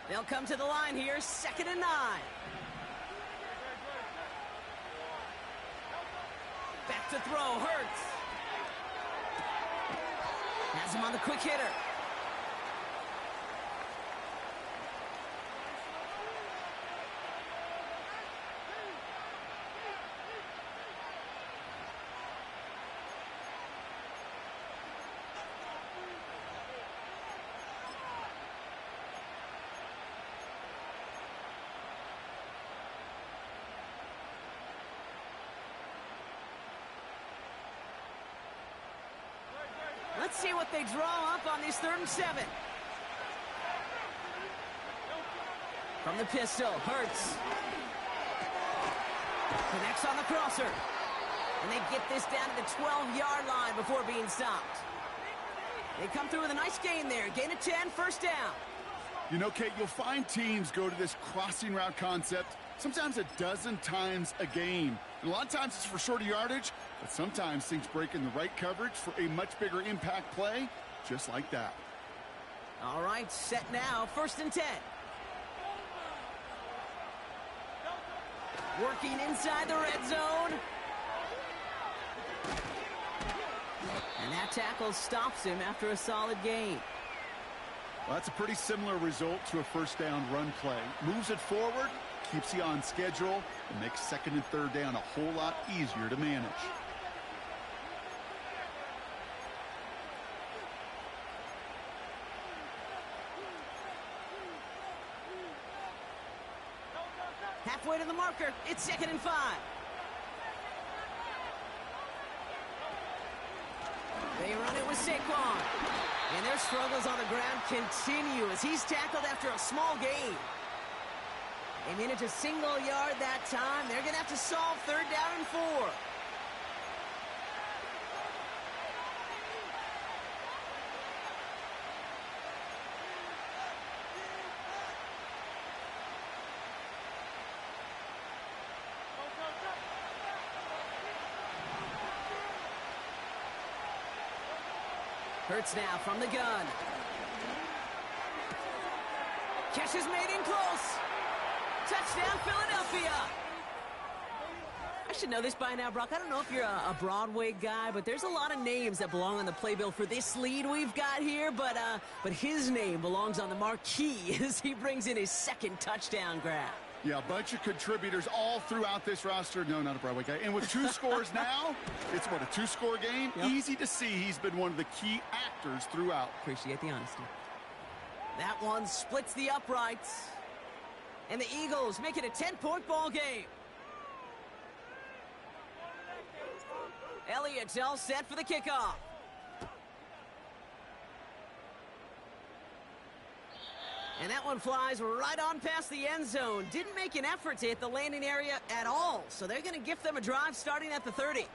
They'll come to the line here, 2nd and 9. Back to throw, Hurts. Has him on the quick hitter. Let's see what they draw up on this 3rd and 7. From the pistol, Hurts. Connects on the crosser. And they get this down to the 12-yard line before being stopped. They come through with a nice gain there. Gain of 10, first down. You know, Kate, you'll find teams go to this crossing route concept sometimes a dozen times a game. And a lot of times it's for shorter yardage, but sometimes things break in the right coverage for a much bigger impact play, just like that. All right, set now, 1st and 10. Working inside the red zone. And that tackle stops him after a solid gain. Well, that's a pretty similar result to a first down run play. Moves it forward, keeps you on schedule, and makes 2nd and 3rd down a whole lot easier to manage. Halfway to the marker, it's 2nd and 5. They run it with Saquon. And their struggles on the ground continue as he's tackled after a small gain. They manage a single yard that time. They're going to have to solve 3rd down and 4. Hurts now from the gun. Catch is made in close. Touchdown, Philadelphia. I should know this by now, Brock. I don't know if you're a Broadway guy, but there's a lot of names that belong on the playbill for this lead we've got here. But his name belongs on the marquee as he brings in his 2nd touchdown grab. Yeah, a bunch of contributors all throughout this roster. No, not a Broadway guy. And with 2 scores now, it's what, a 2-score game? Yep. Easy to see he's been one of the key actors throughout. Appreciate the honesty. That one splits the uprights. And the Eagles make it a 10-point ball game. Elliott's all set for the kickoff. And that one flies right on past the end zone. Didn't make an effort to hit the landing area at all. So they're going to gift them a drive starting at the 30.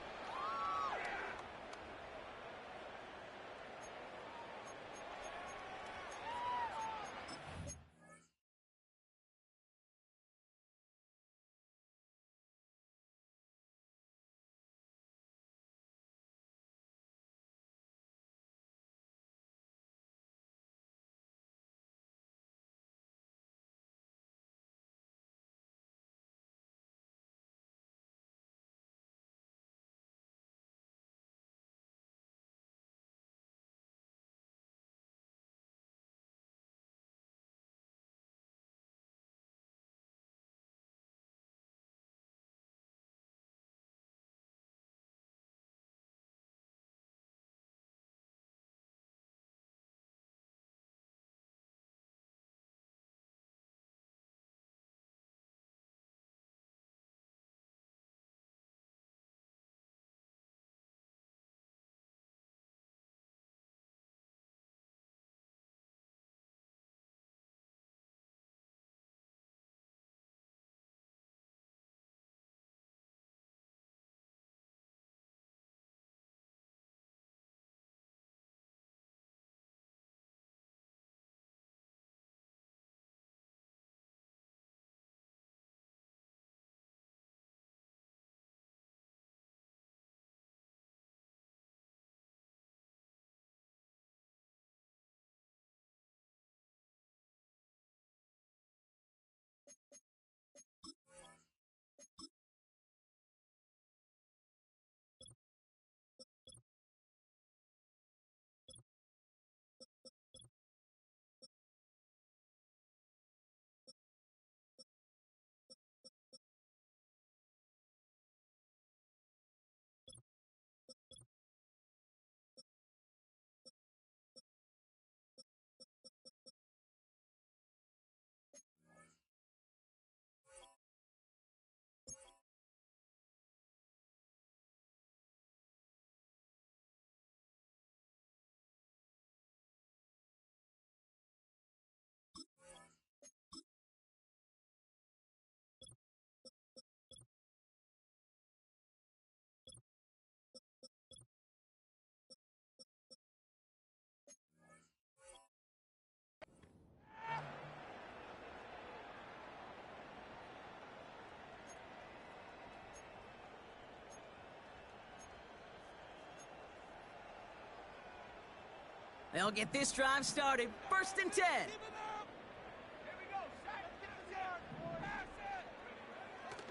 They'll get this drive started. 1st and 10.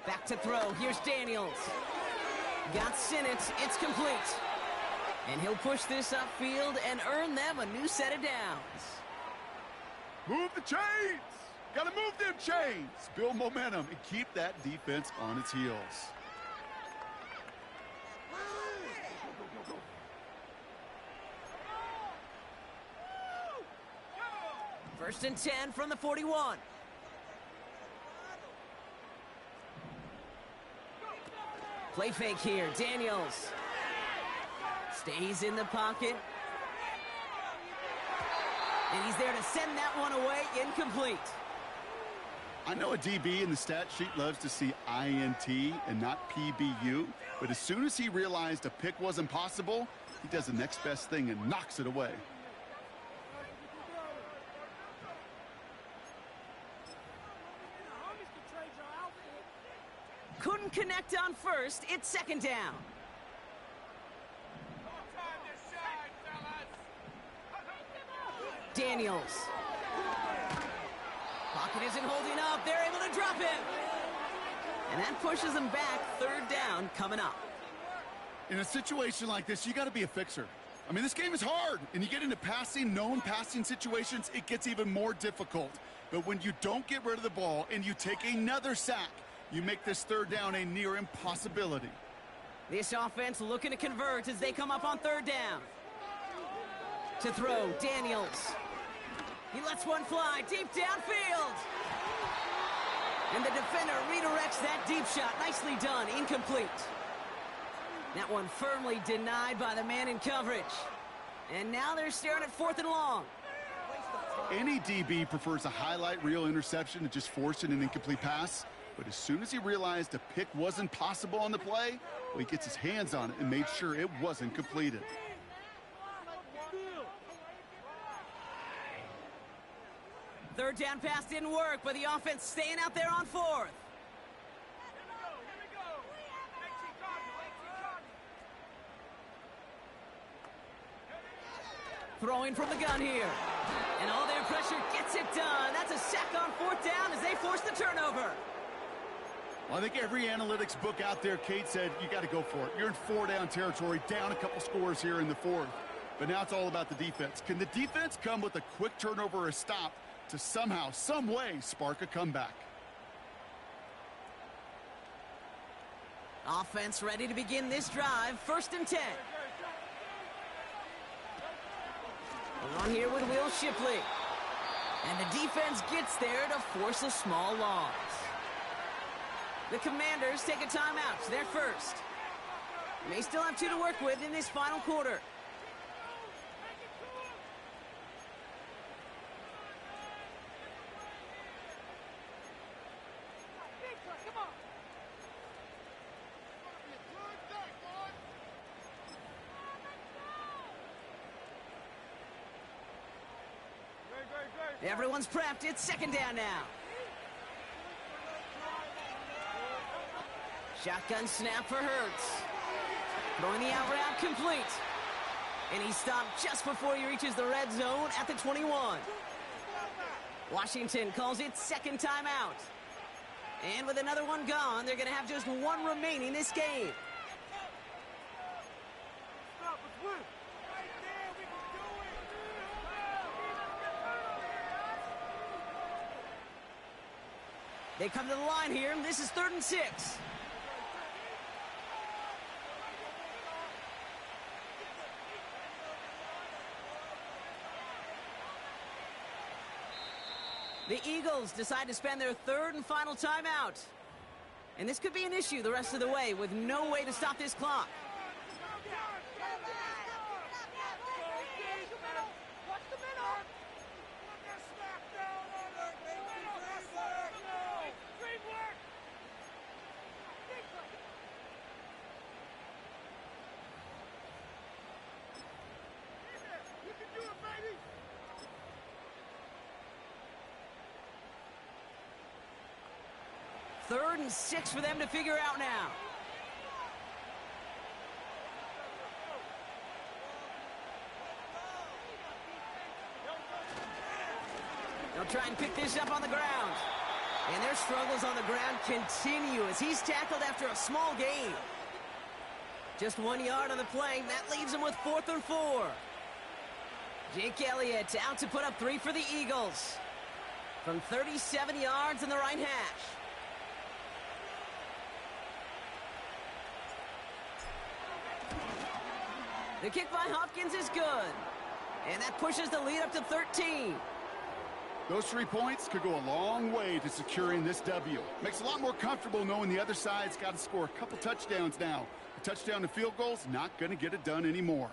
Back to throw. Here's Daniels. Got Sinnott. It's complete. And he'll push this upfield and earn them a new set of downs. Move the chains. Got to move them chains. Build momentum and keep that defense on its heels. 1st and 10 from the 41. Play fake here. Daniels stays in the pocket. And he's there to send that one away. Incomplete. I know a DB in the stat sheet loves to see INT and not PBU, but as soon as he realized a pick wasn't possible, he does the next best thing and knocks it away. Couldn't connect on 1st. It's 2nd down. Daniels. Pocket isn't holding up. They're able to drop him. And that pushes them back. 3rd down coming up. In a situation like this, you got to be a fixer. I mean, this game is hard, and you get into known passing situations, it gets even more difficult. But when you don't get rid of the ball and you take another sack, you make this 3rd down a near impossibility. This offense looking to convert as they come up on 3rd down. To throw, Daniels. He lets one fly deep downfield. And the defender redirects that deep shot. Nicely done. Incomplete. That one firmly denied by the man in coverage. And now they're staring at 4th and long. Any DB prefers a highlight reel interception to just forcing an incomplete pass. But as soon as he realized a pick wasn't possible on the play, well, he gets his hands on it and made sure it wasn't completed. Third down pass didn't work, but the offense staying out there on 4th. Throwing from the gun here. And all their pressure gets it done. That's a sack on 4th down as they force the turnover. Well, I think every analytics book out there, Kate, said you got to go for it. You're in 4-down territory, down a couple scores here in the 4th. But now it's all about the defense. Can the defense come with a quick turnover or a stop to somehow, some way, spark a comeback? Offense ready to begin this drive. 1st and 10. We're on here with Will Shipley. And the defense gets there to force a small loss. The Commanders take a timeout. They're first. They still have 2 to work with in this final quarter. Everyone's prepped. It's 2nd down now. Shotgun snap for Hurts. Throwing the out route complete. And he stopped just before he reaches the red zone at the 21. Washington calls it 2nd timeout. And with another one gone, they're going to have just 1 remaining this game. They come to the line here. This is 3rd and 6. The Eagles decide to spend their 3rd and final timeout. And this could be an issue the rest of the way with no way to stop this clock. Third and 6 for them to figure out now. try and pick this up on the ground. And their struggles on the ground continue as he's tackled after a small gain. Just 1 yard on the play, and that leaves him with 4th and 4. Jake Elliott out to put up 3 for the Eagles. From 37 yards in the right hash. The kick by Hopkins is good. And that pushes the lead up to 13. Those 3 points could go a long way to securing this W. Makes it a lot more comfortable knowing the other side's got to score a couple touchdowns now. A touchdown and field goal's not going to get it done anymore.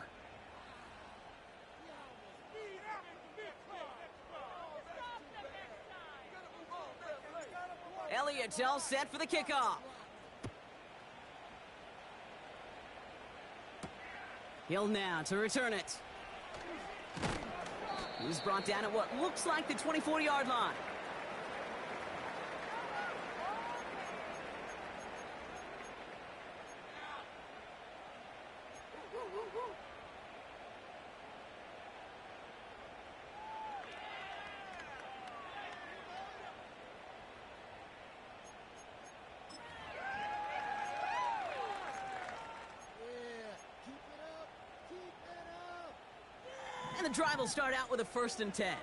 Elliott's all set for the kickoff. Hill now to return it. He's brought down at what looks like the 24-yard line. And the drive will start out with a 1st and 10.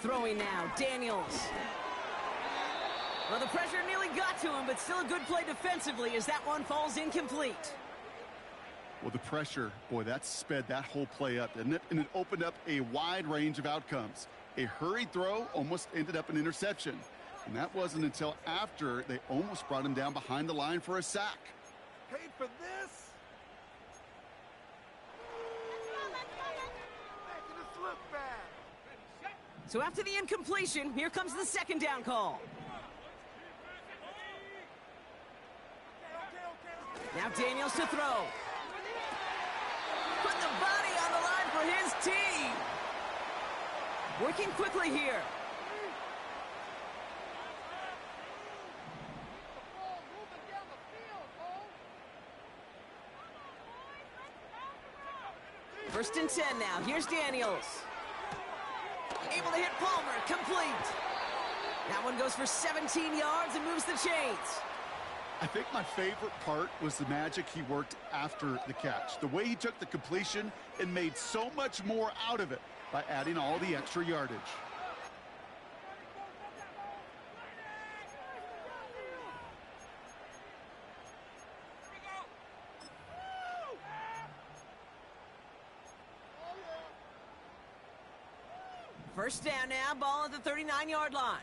Throwing now, Daniels. Well, the pressure nearly got to him, but still a good play defensively as that one falls incomplete. Well, the pressure, boy, that sped that whole play up, didn't it? And it opened up a wide range of outcomes. A hurried throw almost ended up an interception. And that wasn't until after they almost brought him down behind the line for a sack. Paid for this. Making us look bad. So after the incompletion, here comes the 2nd down call. Now Daniels to throw. Put the body on the line for his team. Working quickly here. First and 10 now. Here's Daniels. Able to hit Palmer. Complete. That one goes for 17 yards and moves the chains. I think my favorite part was the magic he worked after the catch. The way he took the completion and made so much more out of it by adding all the extra yardage. First down now, ball at the 39-yard line.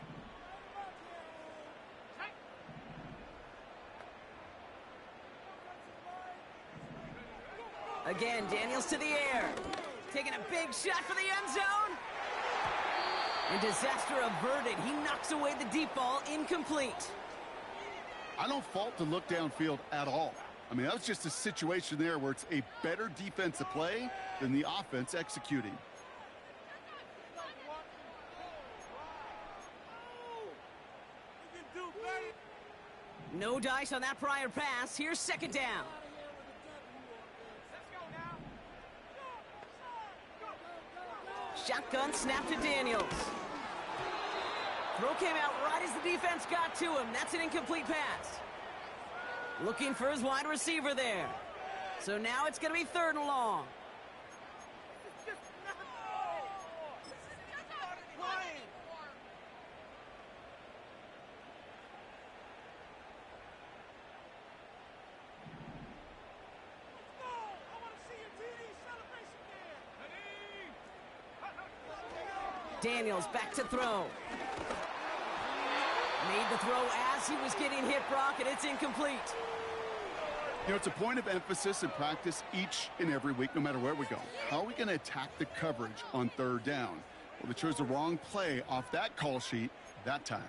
Again, Daniels to the air. Taking a big shot for the end zone. And disaster averted. He knocks away the deep ball, incomplete. I don't fault the look downfield at all. I mean, that was just a situation there where it's a better defensive play than the offense executing. No dice on that prior pass. Here's 2nd down. Shotgun snap to Daniels. Throw came out right as the defense got to him. That's an incomplete pass. Looking for his wide receiver there. So now it's going to be 3rd and long. Daniels back to throw. Made the throw as he was getting hit, Brock, and it's incomplete. You know, it's a point of emphasis in practice each and every week, no matter where we go. How are we going to attack the coverage on 3rd down? Well, they chose the wrong play off that call sheet that time.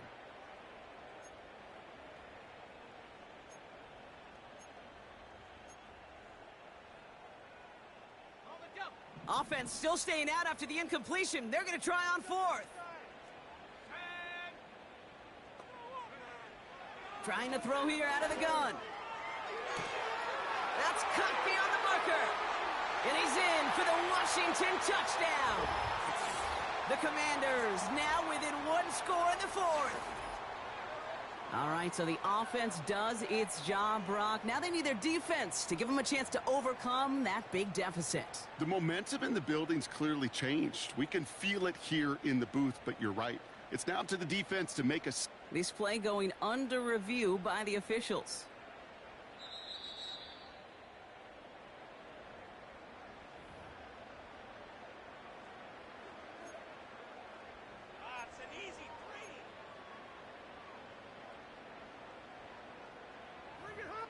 Offense still staying out after the incompletion. They're going to try on 4th. Trying to throw here out of the gun. That's cut beyond the marker. And he's in for the Washington touchdown. The Commanders now within one score in the fourth. All right, so the offense does its job, Brock. Now they need their defense to give them a chance to overcome that big deficit. The momentum in the building's clearly changed. We can feel it here in the booth, but you're right. It's now to the defense to make us. This play going under review by the officials. It's an easy three. Bring it up.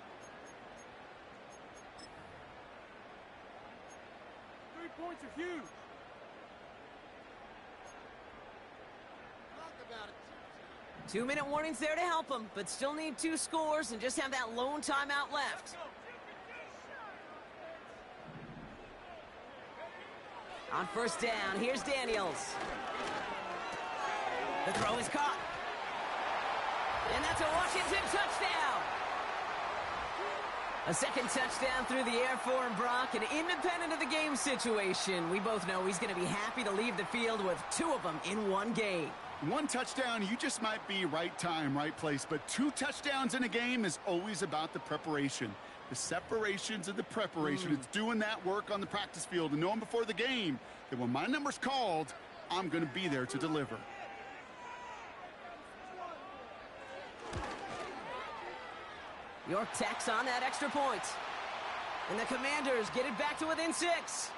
3 points are huge. Talk about it. 2-minute warnings there to help them, but still need 2 scores and just have that lone timeout left. On first down, here's Daniels. The throw is caught. And that's a Washington touchdown. A second touchdown through the air for him, Brock, and independent of the game situation, we both know he's going to be happy to leave the field with 2 of them in one game. 1 touchdown, you just might be right time, right place. But 2 touchdowns in a game is always about the preparation. The separations and the preparation. It's doing that work on the practice field and knowing before the game that when my number's called, I'm going to be there to deliver. York tacks on that extra point. And the Commanders get it back to within 6.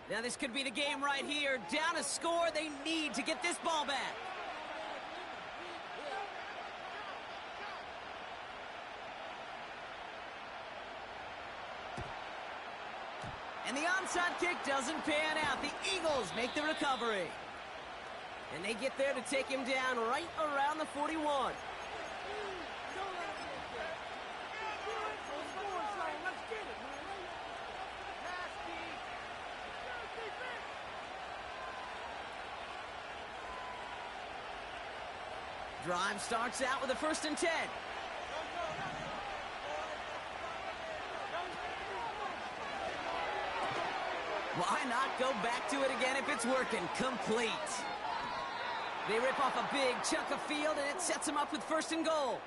Now this could be the game right here. Down a score, they need to get this ball back. And the onside kick doesn't pan out. The Eagles make the recovery. And they get there to take him down right around the 41. Drive starts out with a 1st and 10. Why not go back to it again if it's working? Complete. They rip off a big chunk of field, and it sets them up with 1st and goal.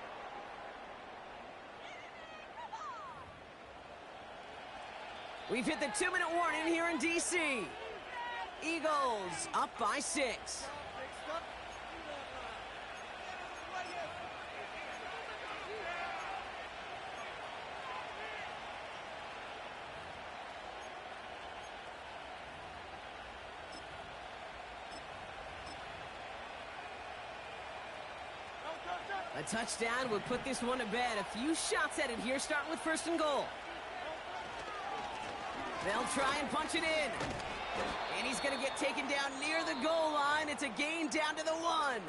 We've hit the 2-minute warning here in D.C. Eagles up by 6. A touchdown would put this one to bed. A few shots at it here, starting with 1st and goal. They'll try and punch it in. And he's going to get taken down near the goal line. It's a gain down to the 1.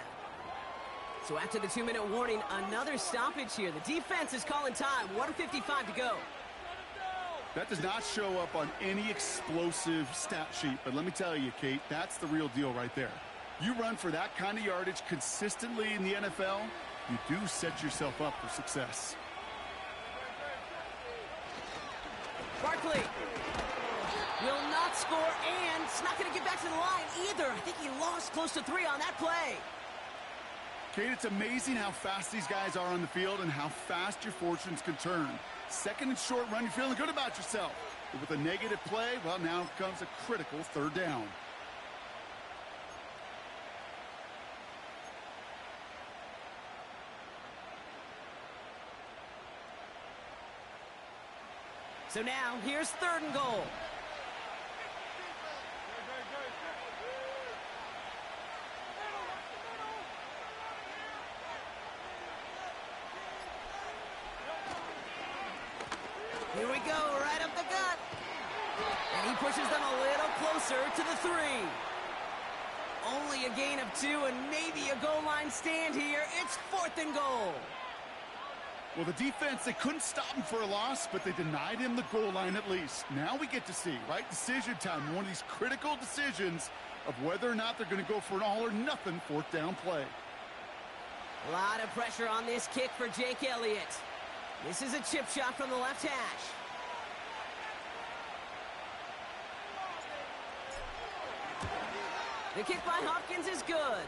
So after the 2-minute warning, another stoppage here. The defense is calling time. 1:55 to go. That does not show up on any explosive stat sheet. But let me tell you, Kate, that's the real deal right there. You run for that kind of yardage consistently in the NFL, you do set yourself up for success. Barkley will not score, and it's not going to get back to the line either. I think he lost close to 3 on that play. Kate, it's amazing how fast these guys are on the field and how fast your fortunes can turn. 2nd and short run, you're feeling good about yourself. But with a negative play, well, now comes a critical 3rd down. So now, here's 3rd and goal. Here we go, right up the gut. And he pushes them a little closer to the 3. Only a gain of 2 and maybe a goal line stand here. It's 4th and goal. Well, the defense, they couldn't stop him for a loss, but they denied him the goal line at least. Now we get to see, right? Decision time, one of these critical decisions. of whether or not they're going to go for an all-or-nothing fourth down play. A lot of pressure on this kick for Jake Elliott. This is a chip shot from the left hash. The kick by Hopkins is good.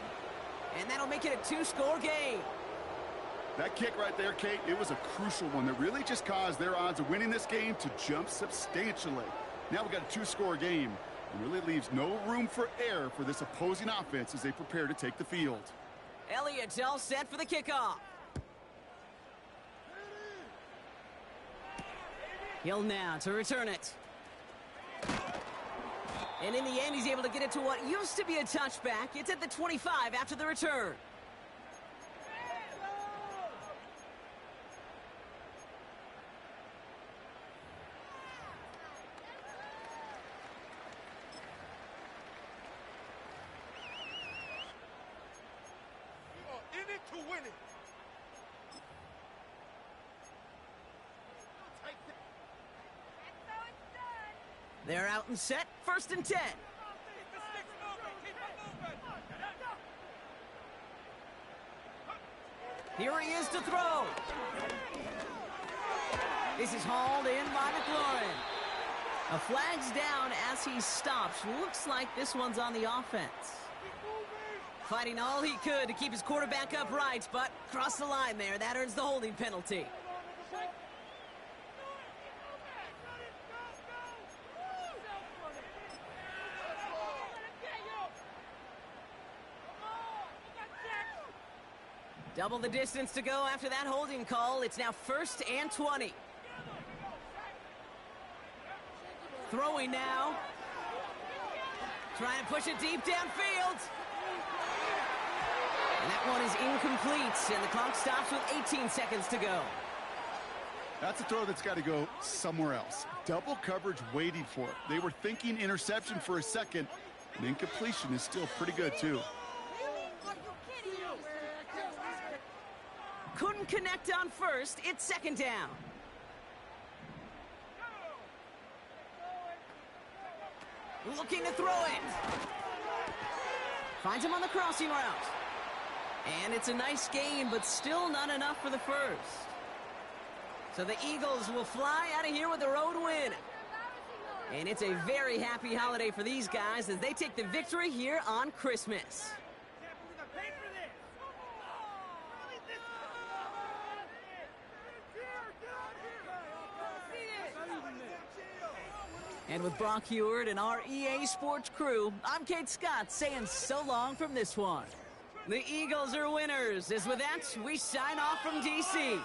And that'll make it a two-score game. That kick right there, Kate, it was a crucial one that really just caused their odds of winning this game to jump substantially. Now we've got a two-score game. It really leaves no room for error for this opposing offense as they prepare to take the field. Elliott's all set for the kickoff. He'll now to return it. And in the end, he's able to get it to what used to be a touchback. It's at the 25 after the return. In it to win it. They're out and set, 1st and 10. Keep the sticks moving. Keep it moving. Here he is to throw. This is hauled in by McLaurin. A flag's down as he stops. Looks like this one's on the offense. Fighting all he could to keep his quarterback upright, but crossed the line there. That earns the holding penalty. Double the distance to go after that holding call. It's now 1st and 20. Throwing now. Trying to push it deep downfield. And that one is incomplete, and the clock stops with 18 seconds to go. That's a throw that's got to go somewhere else. Double coverage waiting for it. They were thinking interception for a second, and incompletion is still pretty good, too. Couldn't connect on 1st. It's 2nd down. Looking to throw it. Finds him on the crossing route. And it's a nice gain, but still not enough for the first. So the Eagles will fly out of here with a road win. And it's a very happy holiday for these guys as they take the victory here on Christmas. And with Brock Heward and our EA Sports crew, I'm Kate Scott saying so long from this one. The Eagles are winners. As with that, we sign off from DC.